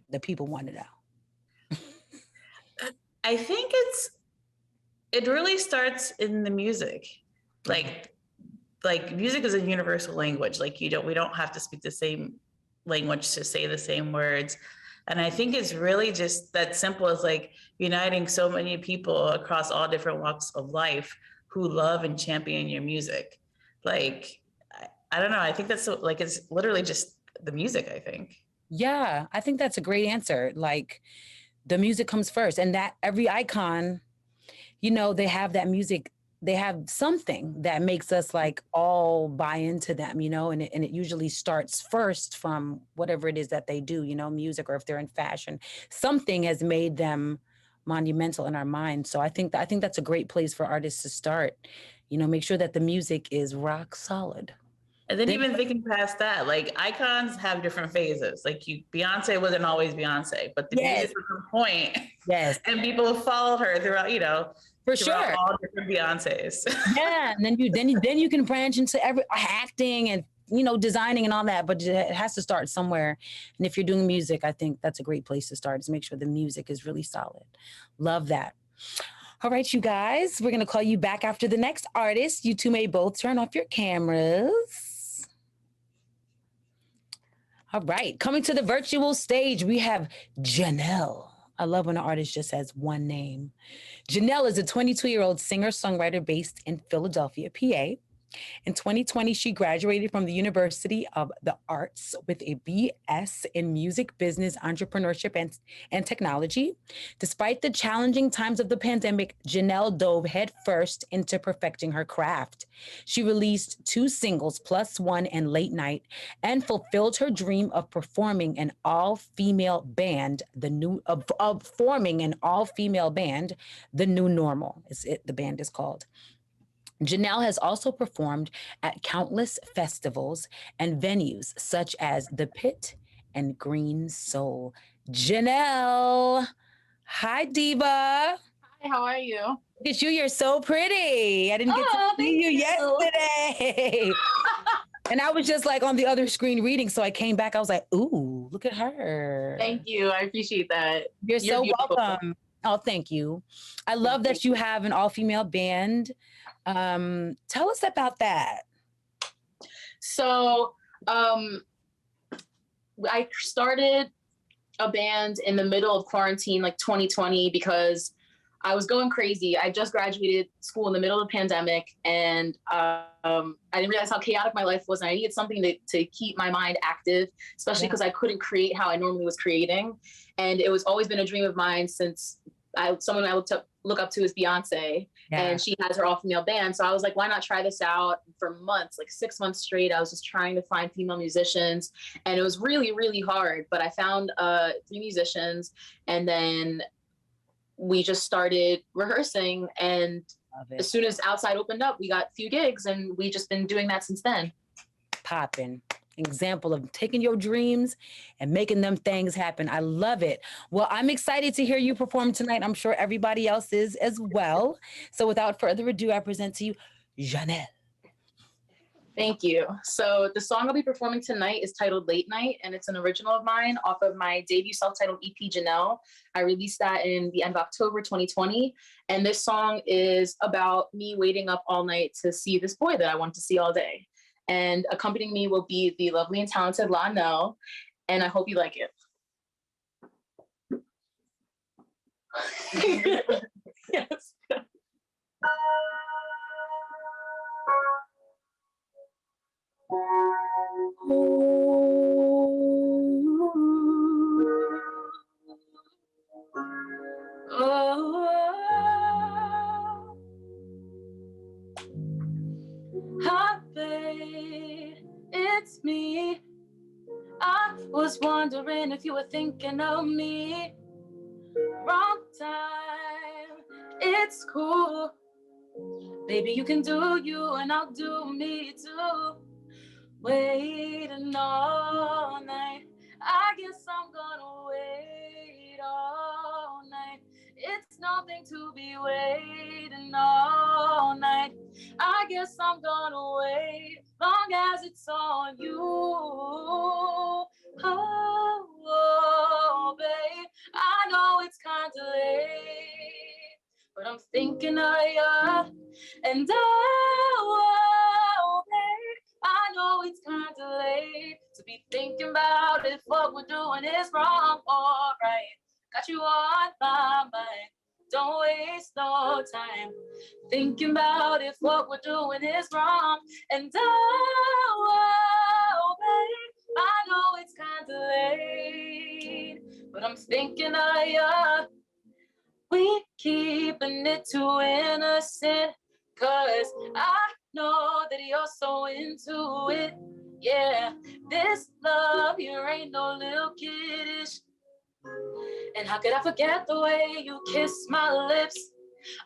The people want to know. I think it really starts in the music. Like music is a universal language. Like we don't have to speak the same language to say the same words. And I think it's really just that simple as like uniting so many people across all different walks of life who love and champion your music. Like, I don't know. I think that's like, it's literally just the music, I think. Yeah, I think that's a great answer. Like the music comes first, and that every icon, you know, they have that music. They have something that makes us like all buy into them, you know, and it usually starts first from whatever it is that they do, you know, music, or if they're in fashion, something has made them monumental in our minds. So I think that's a great place for artists to start, you know, make sure that the music is rock solid. And then even thinking past that, like icons have different phases. Like Beyonce wasn't always Beyonce, but the music was on point. Yes. And people have followed her throughout, you know, for sure, all different Beyonces. Yeah, and then you can branch into every acting and, you know, designing and all that, but it has to start somewhere. And if you're doing music, I think that's a great place to start, is make sure the music is really solid. Love that. All right, you guys, we're gonna call you back after the next artist. You two may both turn off your cameras. All right, coming to the virtual stage, we have Janelle. I love when an artist just has one name. Janelle is a 22-year-old singer-songwriter based in Philadelphia, PA. In 2020, she graduated from the University of the Arts with a BS in Music Business Entrepreneurship and Technology. Despite the challenging times of the pandemic, Janelle dove headfirst into perfecting her craft. She released 2 singles, Plus One and Late Night, and fulfilled her dream of performing an all-female band, the new normal. The band is called. Janelle has also performed at countless festivals and venues such as The Pit and Green Soul. Janelle, hi, Diva. Hi, how are you? Look at you, you're so pretty. I didn't get to see you yesterday. And I was just like on the other screen reading. So I came back. I was like, ooh, look at her. Thank you. I appreciate that. You're so beautiful. welcome. Oh, thank you. I love that you have an all-female band. Tell us about that. So I started a band in the middle of quarantine, like 2020, because I was going crazy. I just graduated school in the middle of the pandemic, and I didn't realize how chaotic my life was, and I needed something to keep my mind active, especially because I couldn't create how I normally was creating. And it was always been a dream of mine since someone I look up to is Beyonce, and she has her all-female band. So I was like, why not try this out? For months, like 6 months straight, I was just trying to find female musicians, and it was really, really hard. But I found 3 musicians, and then we just started rehearsing, and as soon as outside opened up, we got a few gigs, and we just been doing that since then. Popping. Example of taking your dreams and making them things happen. I love it. Well, I'm excited to hear you perform tonight. I'm sure everybody else is as well. So without further ado, I present to you Janelle. Thank you. So the song I'll be performing tonight is titled Late Night, and it's an original of mine off of my debut self-titled EP, Janelle. I released that in the end of October 2020. And this song is about me waiting up all night to see this boy that I want to see all day. And accompanying me will be the lovely and talented La Nell, and I hope you like it. Yes. Hi, babe, it's me. I was wondering if you were thinking of me. Wrong time, it's cool. Baby, you can do you and I'll do me too. Waiting all night, I guess I'm gonna wait all night. It's nothing to be waiting all night. I guess I'm gonna wait long as it's on you. Oh, babe, I know it's kinda late, but I'm thinking of you. And oh, babe, I know it's kinda late to be thinking about if what we're doing is wrong or right. Got you on my mind, don't waste no time thinking about if what we're doing is wrong. And oh, babe, I know it's kinda late, but I'm thinking of you. We keeping it too innocent, 'cause I know that you're so into it. Yeah, this love here ain't no little kiddish. And how could I forget the way you kiss my lips?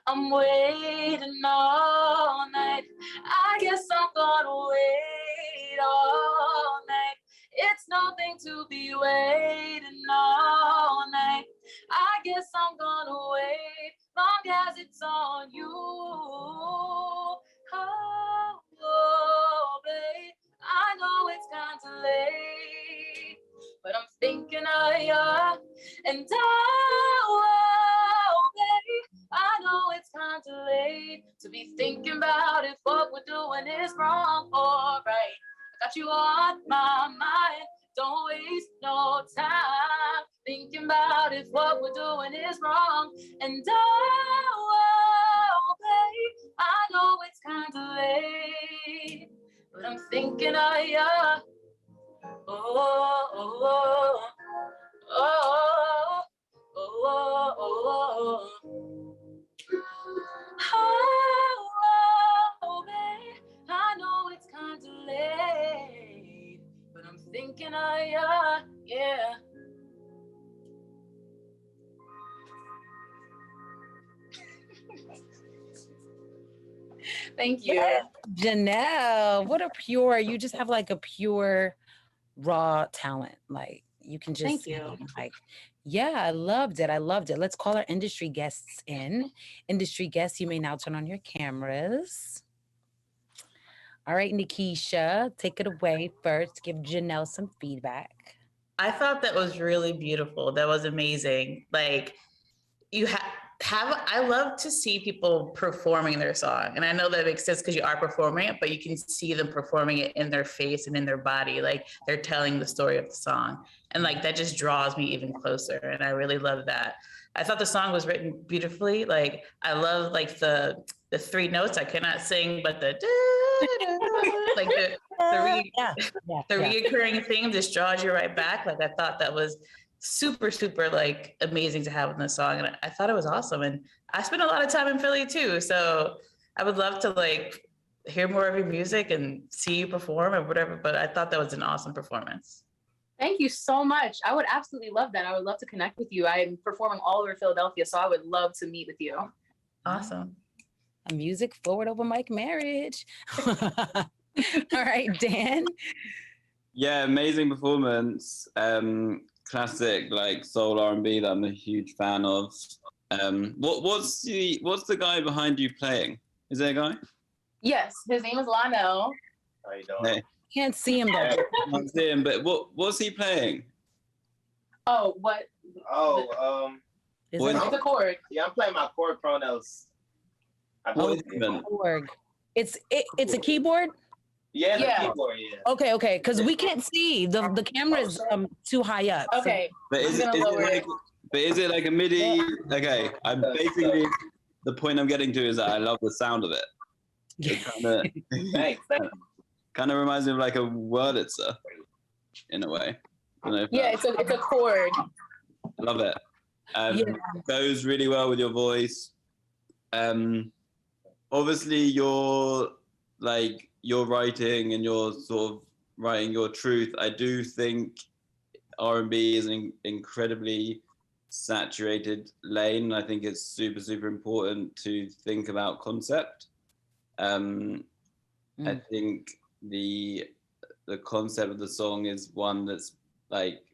I'm waiting all night. I guess I'm gonna wait all night. It's nothing to be waiting all night. I guess I'm gonna wait long as it's on you. Oh, babe, I know it's kinda late, but I'm thinking of you. And oh, babe, I know it's kinda late to be thinking about if what we're doing is wrong or right. I got you on my mind, don't waste no time thinking about if what we're doing is wrong. And oh, babe, I know it's kinda late, but I'm thinking of you. Oh, oh, oh, oh, oh, oh, oh, babe, I know it's kinda late, but I'm thinking of you, yeah. Thank you. Yeah. Janelle, what a pure, you just have like a pure, raw talent. Like you can just Thank you. sing, like, yeah, I loved it. I loved it. Let's call our industry guests in. Industry guests, you may now turn on your cameras. All right, Nikisha, take it away first. Give Janelle some feedback. I thought that was really beautiful. That was amazing. Like you I love to see people performing their song. And I know that makes sense because you are performing it, but you can see them performing it in their face and in their body. Like they're telling the story of the song. And like that just draws me even closer. And I really love that. I thought the song was written beautifully. Like I love like the three notes. I cannot sing, but the like the reoccurring theme just draws you right back. Like I thought that was super, super like amazing to have in the song. And I thought it was awesome. And I spent a lot of time in Philly too. So I would love to like hear more of your music and see you perform or whatever. But I thought that was an awesome performance. Thank you so much. I would absolutely love that. I would love to connect with you. I'm performing all over Philadelphia, so I would love to meet with you. Awesome. A music forward open mic marriage. All right, Dan. Yeah, amazing performance. Classic like soul R&B that I'm a huge fan of. What's the guy behind you playing? Is there a guy? Yes, his name is Lionel. How you doing? Hey. Can't see him though. I can't see him, but what's he playing? Oh, what? Oh, it's a chord. Yeah, I'm playing my chord pronouns. Chord. It's a keyboard. Yeah, the keyboard. Yeah. Okay, because we can't see the camera is too high up. Okay, but is it like a MIDI? Okay, I'm basically the point I'm getting to is that I love the sound of it. It kind of reminds me of like a Wurlitzer in a way. Yeah, it's a chord. I love it. Goes really well with your voice. Obviously, you're writing and you're sort of writing your truth. I do think R&B is an incredibly saturated lane. I think it's super, super important to think about concept. I think the concept of the song is one that's like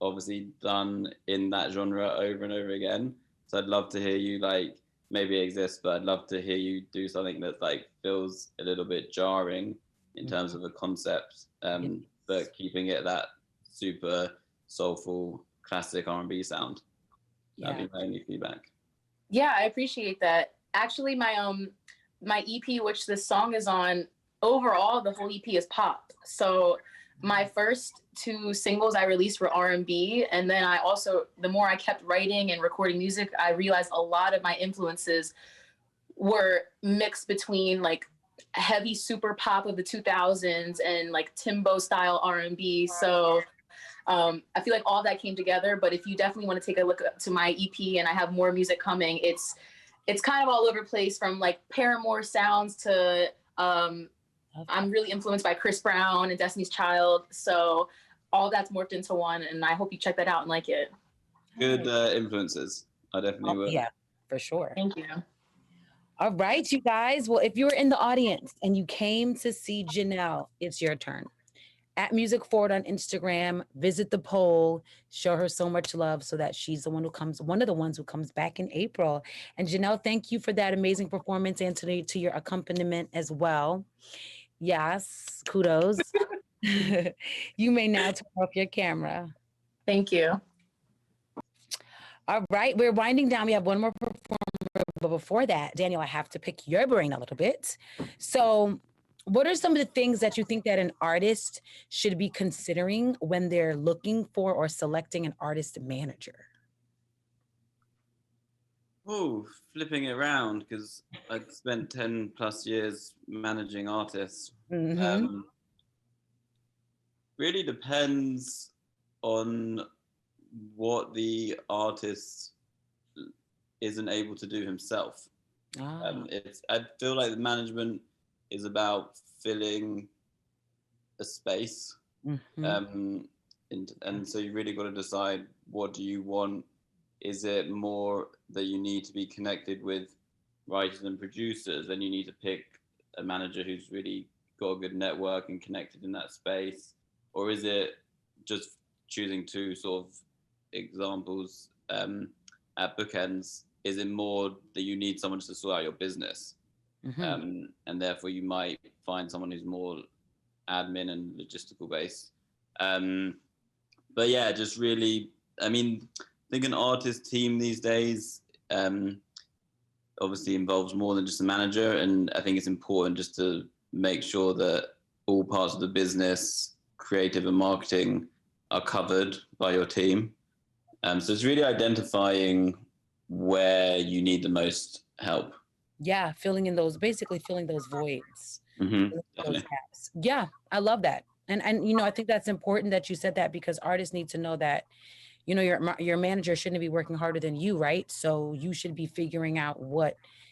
obviously done in that genre over and over again. So I'd love to hear you like maybe it exists, but I'd love to hear you do something that like feels a little bit jarring in terms of a concept, but keeping it that super soulful classic R&B sound. That'd be my only feedback. Yeah, I appreciate that. Actually, my EP, which this song is on, overall the whole EP is pop. So my first two singles I released were R&B, and then I also, the more I kept writing and recording music, I realized a lot of my influences were mixed between like heavy super pop of the 2000s and like Timbo style R&B. So I feel like all that came together. But if you definitely want to take a look to my EP, and I have more music coming, it's kind of all over the place, from like Paramore sounds to I'm really influenced by Chris Brown and Destiny's Child. So all that's morphed into one, and I hope you check that out and like it. Good influences. I definitely will. Yeah, for sure. Thank you. All right, you guys. Well, if you were in the audience and you came to see Janelle, it's your turn. At Music Forward on Instagram, visit the poll, show her so much love so that she's the one who comes, one of the ones who comes back in April. And Janelle, thank you for that amazing performance, and to your accompaniment as well. Yes, kudos. You may now turn off your camera. Thank you. All right, we're winding down. We have one more performer, but before that, Daniel, I have to pick your brain a little bit. So what are some of the things that you think that an artist should be considering when they're looking for or selecting an artist manager? Oh, flipping it around, because I've spent 10 plus years managing artists. Really depends on what the artist isn't able to do himself. I feel like the management is about filling a space. And so you really got to decide, what do you want? Is it more that you need to be connected with writers and producers, and you need to pick a manager who's really got a good network and connected in that space? Or is it just choosing two sort of examples at bookends? Is it more that you need someone to sort out your business? And therefore you might find someone who's more admin and logistical based. But yeah, just really, I mean, I think an artist team these days obviously involves more than just a manager. And I think it's important just to make sure that all parts of the business, creative and marketing, are covered by your team. So it's really identifying where you need the most help. Yeah, basically filling those voids. Mm-hmm, those gaps. Yeah, I love that. And you know, I think that's important that you said that, because artists need to know that, you know, your manager shouldn't be working harder than you, right? So you should be figuring out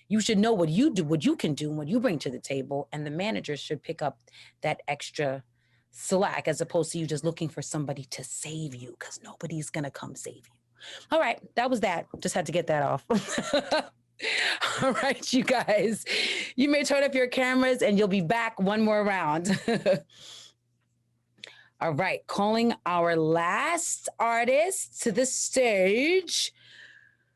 you should know what you do, what you can do, and what you bring to the table. And the manager should pick up that extra slack, as opposed to you just looking for somebody to save you, because nobody's going to come save you. All right, that was that. Just had to get that off. All right, you guys, you may turn up your cameras and you'll be back one more round. All right, calling our last artist to the stage,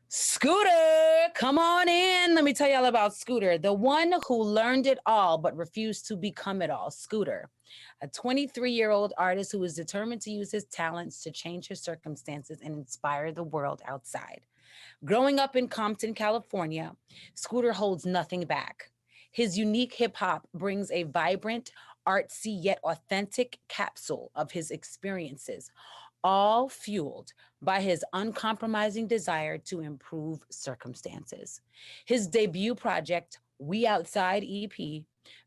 Scooter. Come on in. Let me tell y'all about Scooter, the one who learned it all but refused to become it all. Scooter, a 23-year-old artist who is determined to use his talents to change his circumstances and inspire the world outside. Growing up in Compton, California, Scooter holds nothing back. His unique hip hop brings a vibrant, artsy yet authentic capsule of his experiences, all fueled by his uncompromising desire to improve circumstances. His debut project, We Outside EP,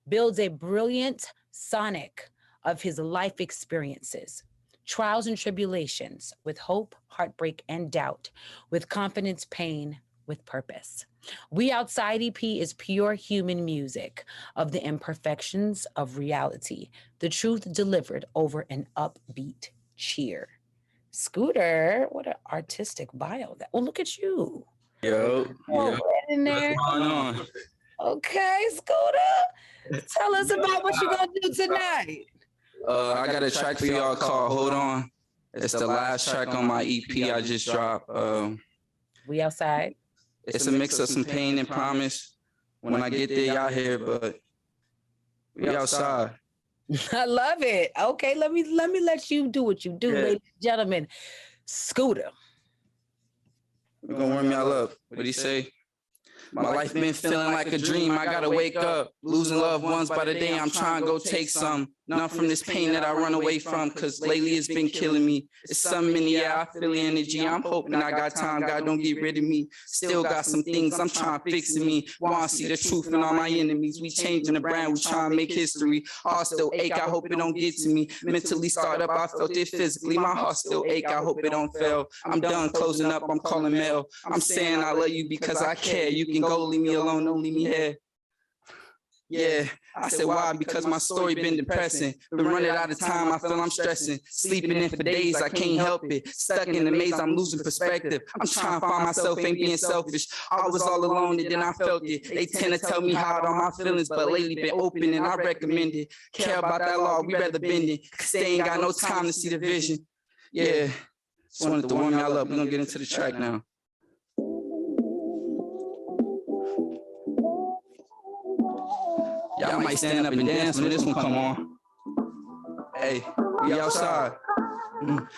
builds a brilliant sonic of his life experiences, trials and tribulations, with hope, heartbreak, and doubt, with confidence, pain, with purpose. We Outside EP is pure human music of the imperfections of reality, the truth delivered over an upbeat cheer. Scooter, what an artistic bio. Oh, look at you. Yo. Red in there. What's going on? Okay, Scooter, tell us about what you're gonna do tonight. I got a track for y'all called Hold On. It's the last track on my EP I just dropped. We Outside. It's a mix of some pain and promise. When I get there, y'all hear, but we outside. I love it. Okay, let me let you do what you do, ladies and gentlemen. Scooter. We're gonna warm y'all up. What'd he say? My life been feeling like a dream. I gotta wake up. Losing loved ones by the day. I'm trying to go take some. None from this pain that I run away from. Cause lately it's been killing me. It's something in the air. I feel the energy. I'm hoping I got time. God don't get rid of me. Still got some things I'm trying to fix in me. Want to see the truth in all my enemies. We changing the brand. We trying to make history. Heart still ache. I hope it don't get to me. Mentally start up. I felt it physically. My heart still ache. I hope it don't fail. I'm done closing up. I'm calling mail. I'm saying I love you because I care. You can go, leave me alone, don't leave me here. Yeah, I said why? Because my story been depressing. Been running out of time, I feel I'm stressing. Sleeping in for days, I can't help it. Stuck in the maze, I'm losing perspective. I'm trying to find myself, ain't being selfish. I was all alone and then I felt it. They tend to tell me hard on my feelings, but lately been open and I recommend it. Care about that law, we rather bend it. Cause they ain't got no time to see the vision. Yeah, just wanted to warm y'all up. We're gonna get into the track now. Y'all might stand up and dance when this one come on. Hey, we outside.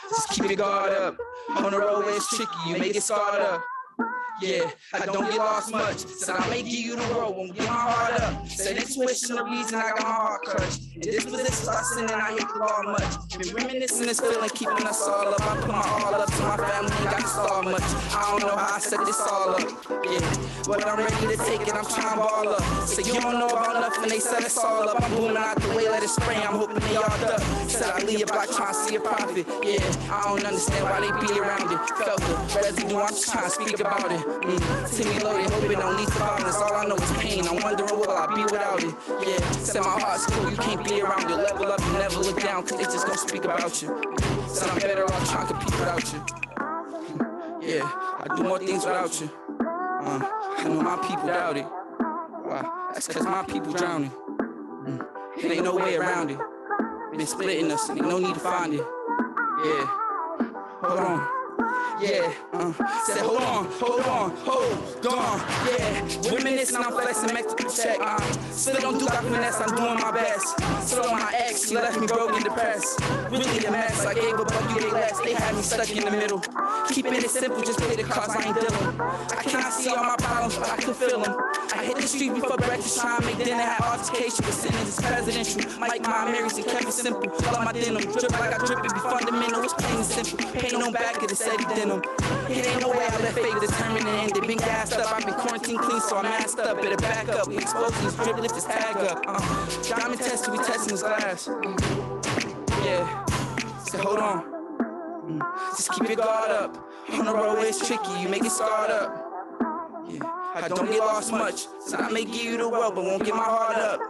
Just keep your guard up. On the road where it's tricky, you make it start up. Yeah, I don't get lost much. Said I may give you the road when we get my heart up. Said intuition the reason I got my heart crushed. And this position I sin and I hate the law much. Been reminiscing this feeling, keeping us all up. I put my all up to my family, ain't got to starve much. I don't know how I set this all up. Yeah, but I'm ready to take it, I'm trying to ball up. So you don't know about nothing, they set us all up. I'm booming out the way, let it spray, I'm hoping they all duck. Said I leave a block trying to see a profit. Yeah, I don't understand why they be around it. Felt the residue, I'm just trying to speak about it. Timmy loaded, hope it don't need to violence. All I know is pain, I'm wondering will I be without it. Yeah, said my heart's cool, you can't be around it. Level up and never look down, cause they just gon' speak about you. Said I'm better off trying to compete without you. Yeah, I do more things without you. I know my people doubt it. Why? That's cause my people drowning. There ain't no way around it. Been splitting us, ain't no need to find it. Yeah, hold on. Yeah, said hold on, yeah. Reminiscing, I'm flexing, Mexican check. Still don't do got finesse, I'm doing my best. Still on my ex, she left me broke and depressed. Really a mess, I gave a buck, you gave less. They had me stuck in the middle. Keeping it simple, just play the cards, I ain't dealing. I cannot see all my problems, but I can feel them. I hit the street before breakfast, trying to make dinner, had altercation with sinners, it's presidential. Mike, my Marys, and Kevin Simple. All of my denim, drip like I drip, it be fundamental, it's plain and simple. Paint on back of the steady denim. It ain't no way I let fate determine the end. They been gassed up, I've been quarantined clean, so I'm masked up. Better back up, we explosions, drip, lift this tag up. Diamond test, we testing this glass. Yeah, so hold on. Just keep your guard up. On the road, it's tricky, you make it start up. Yeah, I don't get lost much, so I may give you the world, but won't get my heart up.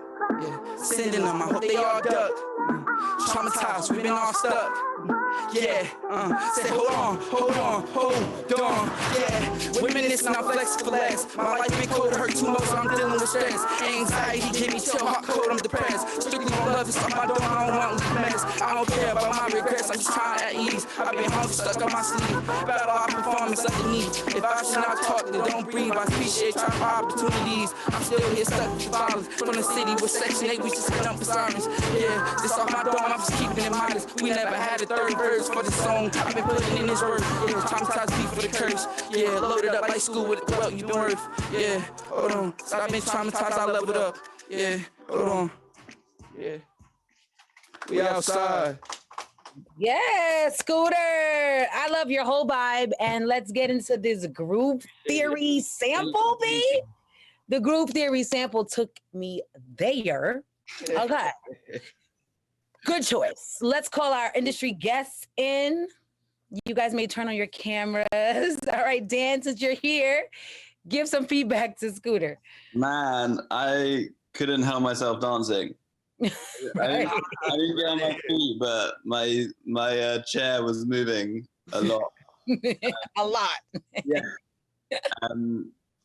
Yeah, sending them, I hope they all duck. Traumatized, we've been all stuck. Yeah, say hold on, yeah. Reminiscing, I'm flex. My life been cold, it hurt too much, so I'm dealing with stress. Anxiety, give me chill, hot cold, I'm depressed. Strictly on love, it's on my door, I don't want to mess. I don't care about my regrets, I'm just trying at ease. I've been home, stuck on my sleeve. Battle our performance underneath. If I should not talk, then don't breathe. I appreciate trying for opportunities. I'm still here stuck with violence. From the city with Section 8, we just hit up for sirens. Yeah, this off my dome, I'm just keeping it modest. We never had a third verse for the song. I've been putting in this work. Yeah, traumatized beat for the curse. Yeah, loaded up like school with the wealth you've been worth. Yeah, hold on. So I've been traumatized, I leveled up. Yeah, hold on. Yeah. We outside. Yeah, Scooter. I love your whole vibe. And let's get into this group theory sample, B. The group theory sample took me there. Okay. Good choice. Let's call our industry guests in. You guys may turn on your cameras. All right, Dan, since you're here, give some feedback to Scooter. Man, I couldn't help myself dancing. I didn't get on my feet, but my chair was moving a lot. A lot. Yeah.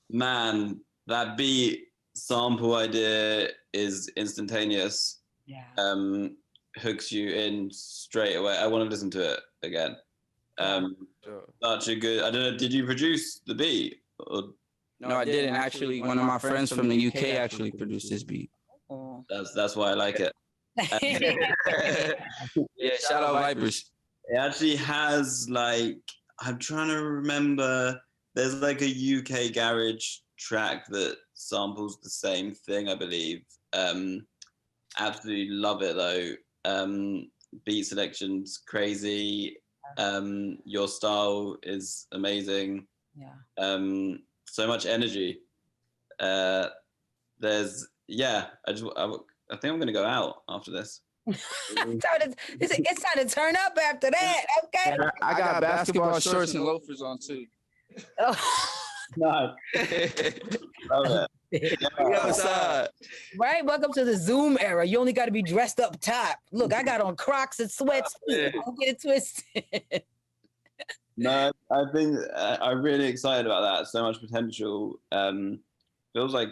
Man, that beat sample idea is instantaneous. Yeah. Hooks you in straight away. I want to listen to it again. Such a good. I don't know. Did you produce the beat? Or? No, I didn't. Actually, one of my friends from the UK actually produced this beat. That's why I like it. Yeah, shout out Vipers. It actually has like, I'm trying to remember. There's like a UK garage track that samples the same thing, I believe. Absolutely love it though. Beat selection's crazy. Your style is amazing. Yeah. So much energy. There's I think I'm gonna go out after this. It's time to turn up after that. Okay. I got basketball shorts and loafers on too. No. Love it. Outside. Right, welcome to the Zoom era. You only got to be dressed up top. Look, I got on Crocs and sweats. Don't get it twisted. No, I think I'm really excited about that. So much potential. Feels like,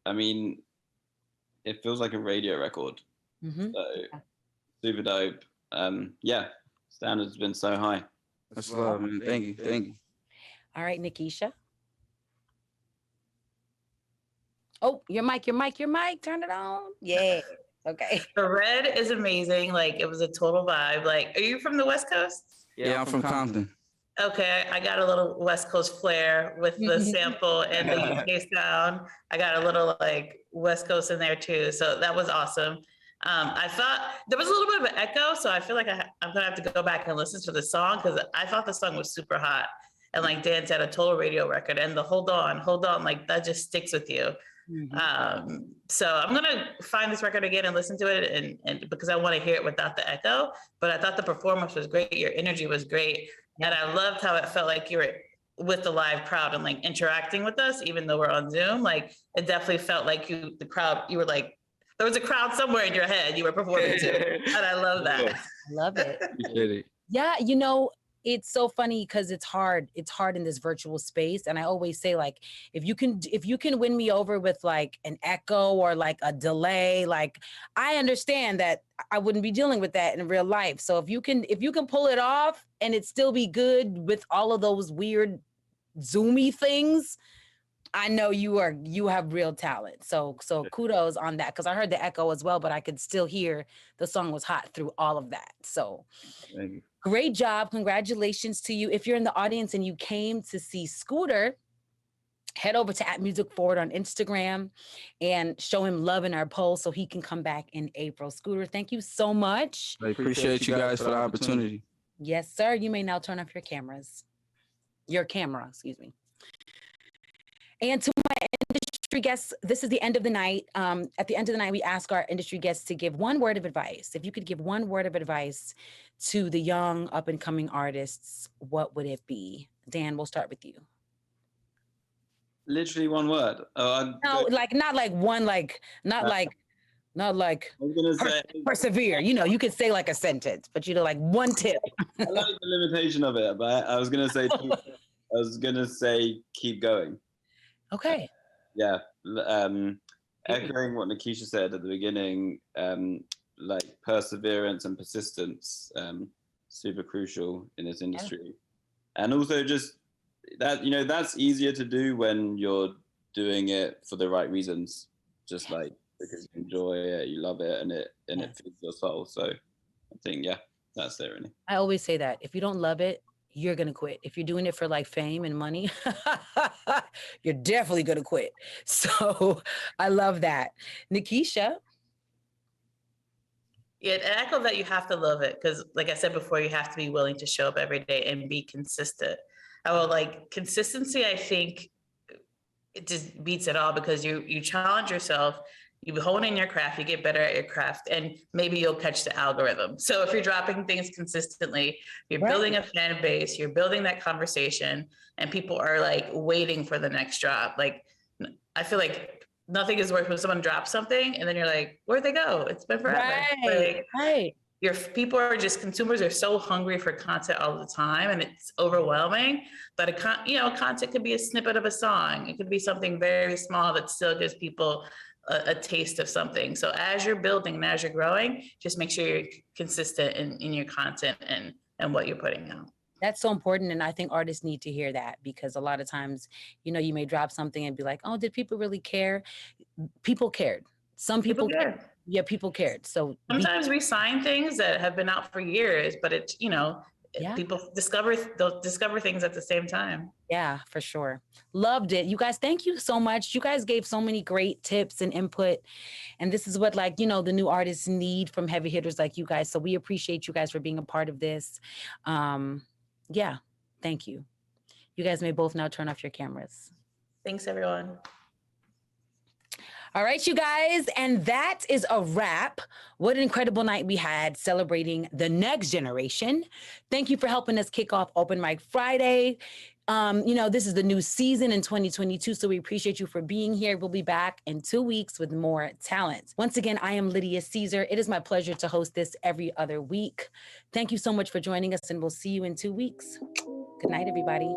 it feels like a radio record. Mm-hmm. So super dope. Standards been so high. That's love, man. Thank you. All right, Nikisha. Oh, your mic. Turn it on. Yeah. Okay. The red is amazing. Like, it was a total vibe. Like, are you from the West Coast? Yeah, I'm from Compton. Okay, I got a little West Coast flair with the sample and the UK sound. I got a little like West Coast in there too. So that was awesome. I thought there was a little bit of an echo. So I feel like I'm gonna have to go back and listen to the song because I thought the song was super hot. And like Dan said, a total radio record. And the hold on, like that just sticks with you. Mm-hmm. So I'm gonna find this record again and listen to it and because I want to hear it without the echo. But I thought the performance was great. Your energy was great. And I loved how it felt like you were with the live crowd and like interacting with us, even though we're on Zoom. Like it definitely felt like you were like, there was a crowd somewhere in your head you were performing to. And I love that. I love it. You did it. Yeah, it's so funny because it's hard in this virtual space. And I always say, like, if you can win me over with like an echo or like a delay, like I understand that I wouldn't be dealing with that in real life. So if you can pull it off and it still be good with all of those weird zoomy things, I know you have real talent. So kudos on that, because I heard the echo as well, but I could still hear the song was hot through all of that. So Thank you. great job. Congratulations to you. If you're in the audience and you came to see Scooter, head over to @MusicForward on Instagram and show him love in our poll so he can come back in April. Scooter, thank you so much. I appreciate you guys for the opportunity. Yes, sir. You may now turn off your cameras. Your camera, excuse me. And to my industry guests, this is the end of the night. At the end of the night, we ask our industry guests to give one word of advice. If you could give one word of advice to the young up and coming artists, what would it be? Dan, we'll start with you. Literally one word. No, like not like one, like not like I was gonna say persevere. You know, you could say like a sentence, but you know, like one tip. I like the limitation of it, but I was gonna say keep going. Okay. Yeah. Echoing what Nikisha said at the beginning, like perseverance and persistence, super crucial in this industry. And also just that, that's easier to do when you're doing it for the right reasons, just like because you enjoy it, you love it, and it feeds your soul. So I think, that's it really. I always say that if you don't love it, you're going to quit. If you're doing it for like fame and money, you're definitely going to quit. So I love that. Nikisha? Yeah, to echo that, you have to love it because, like I said before, you have to be willing to show up every day and be consistent. Consistency, I think it just beats it all because you challenge yourself, you hone in your craft, you get better at your craft, and maybe you'll catch the algorithm. So if you're dropping things consistently, you're building a fan base, you're building that conversation, and people are like waiting for the next drop. Like, I feel like nothing is worse when someone drops something and then you're like, where'd they go? It's been forever. Right. Your people are just, consumers are so hungry for content all the time, and it's overwhelming. But content could be a snippet of a song. It could be something very small that still gives people a taste of something. So as you're building and as you're growing, just make sure you're consistent in your content and what you're putting out. That's so important. And I think artists need to hear that, because a lot of times, you may drop something and be like, oh, did people really care? People cared. Some people cared. Yeah, people cared. So sometimes we sign things that have been out for years, but it's, people they'll discover things at the same time. Yeah, for sure. Loved it. You guys, thank you so much. You guys gave so many great tips and input. And this is what the new artists need from heavy hitters like you guys. So we appreciate you guys for being a part of this. Yeah, thank you. You guys may both now turn off your cameras. Thanks, everyone. All right, you guys, and that is a wrap. What an incredible night we had celebrating the next generation. Thank you for helping us kick off Open Mic Friday. This is the new season in 2022, so we appreciate you for being here. We'll be back in 2 weeks with more talent. Once again, I am Lydia Caesar. It is my pleasure to host this every other week. Thank you so much for joining us, and we'll see you in 2 weeks. Good night, everybody.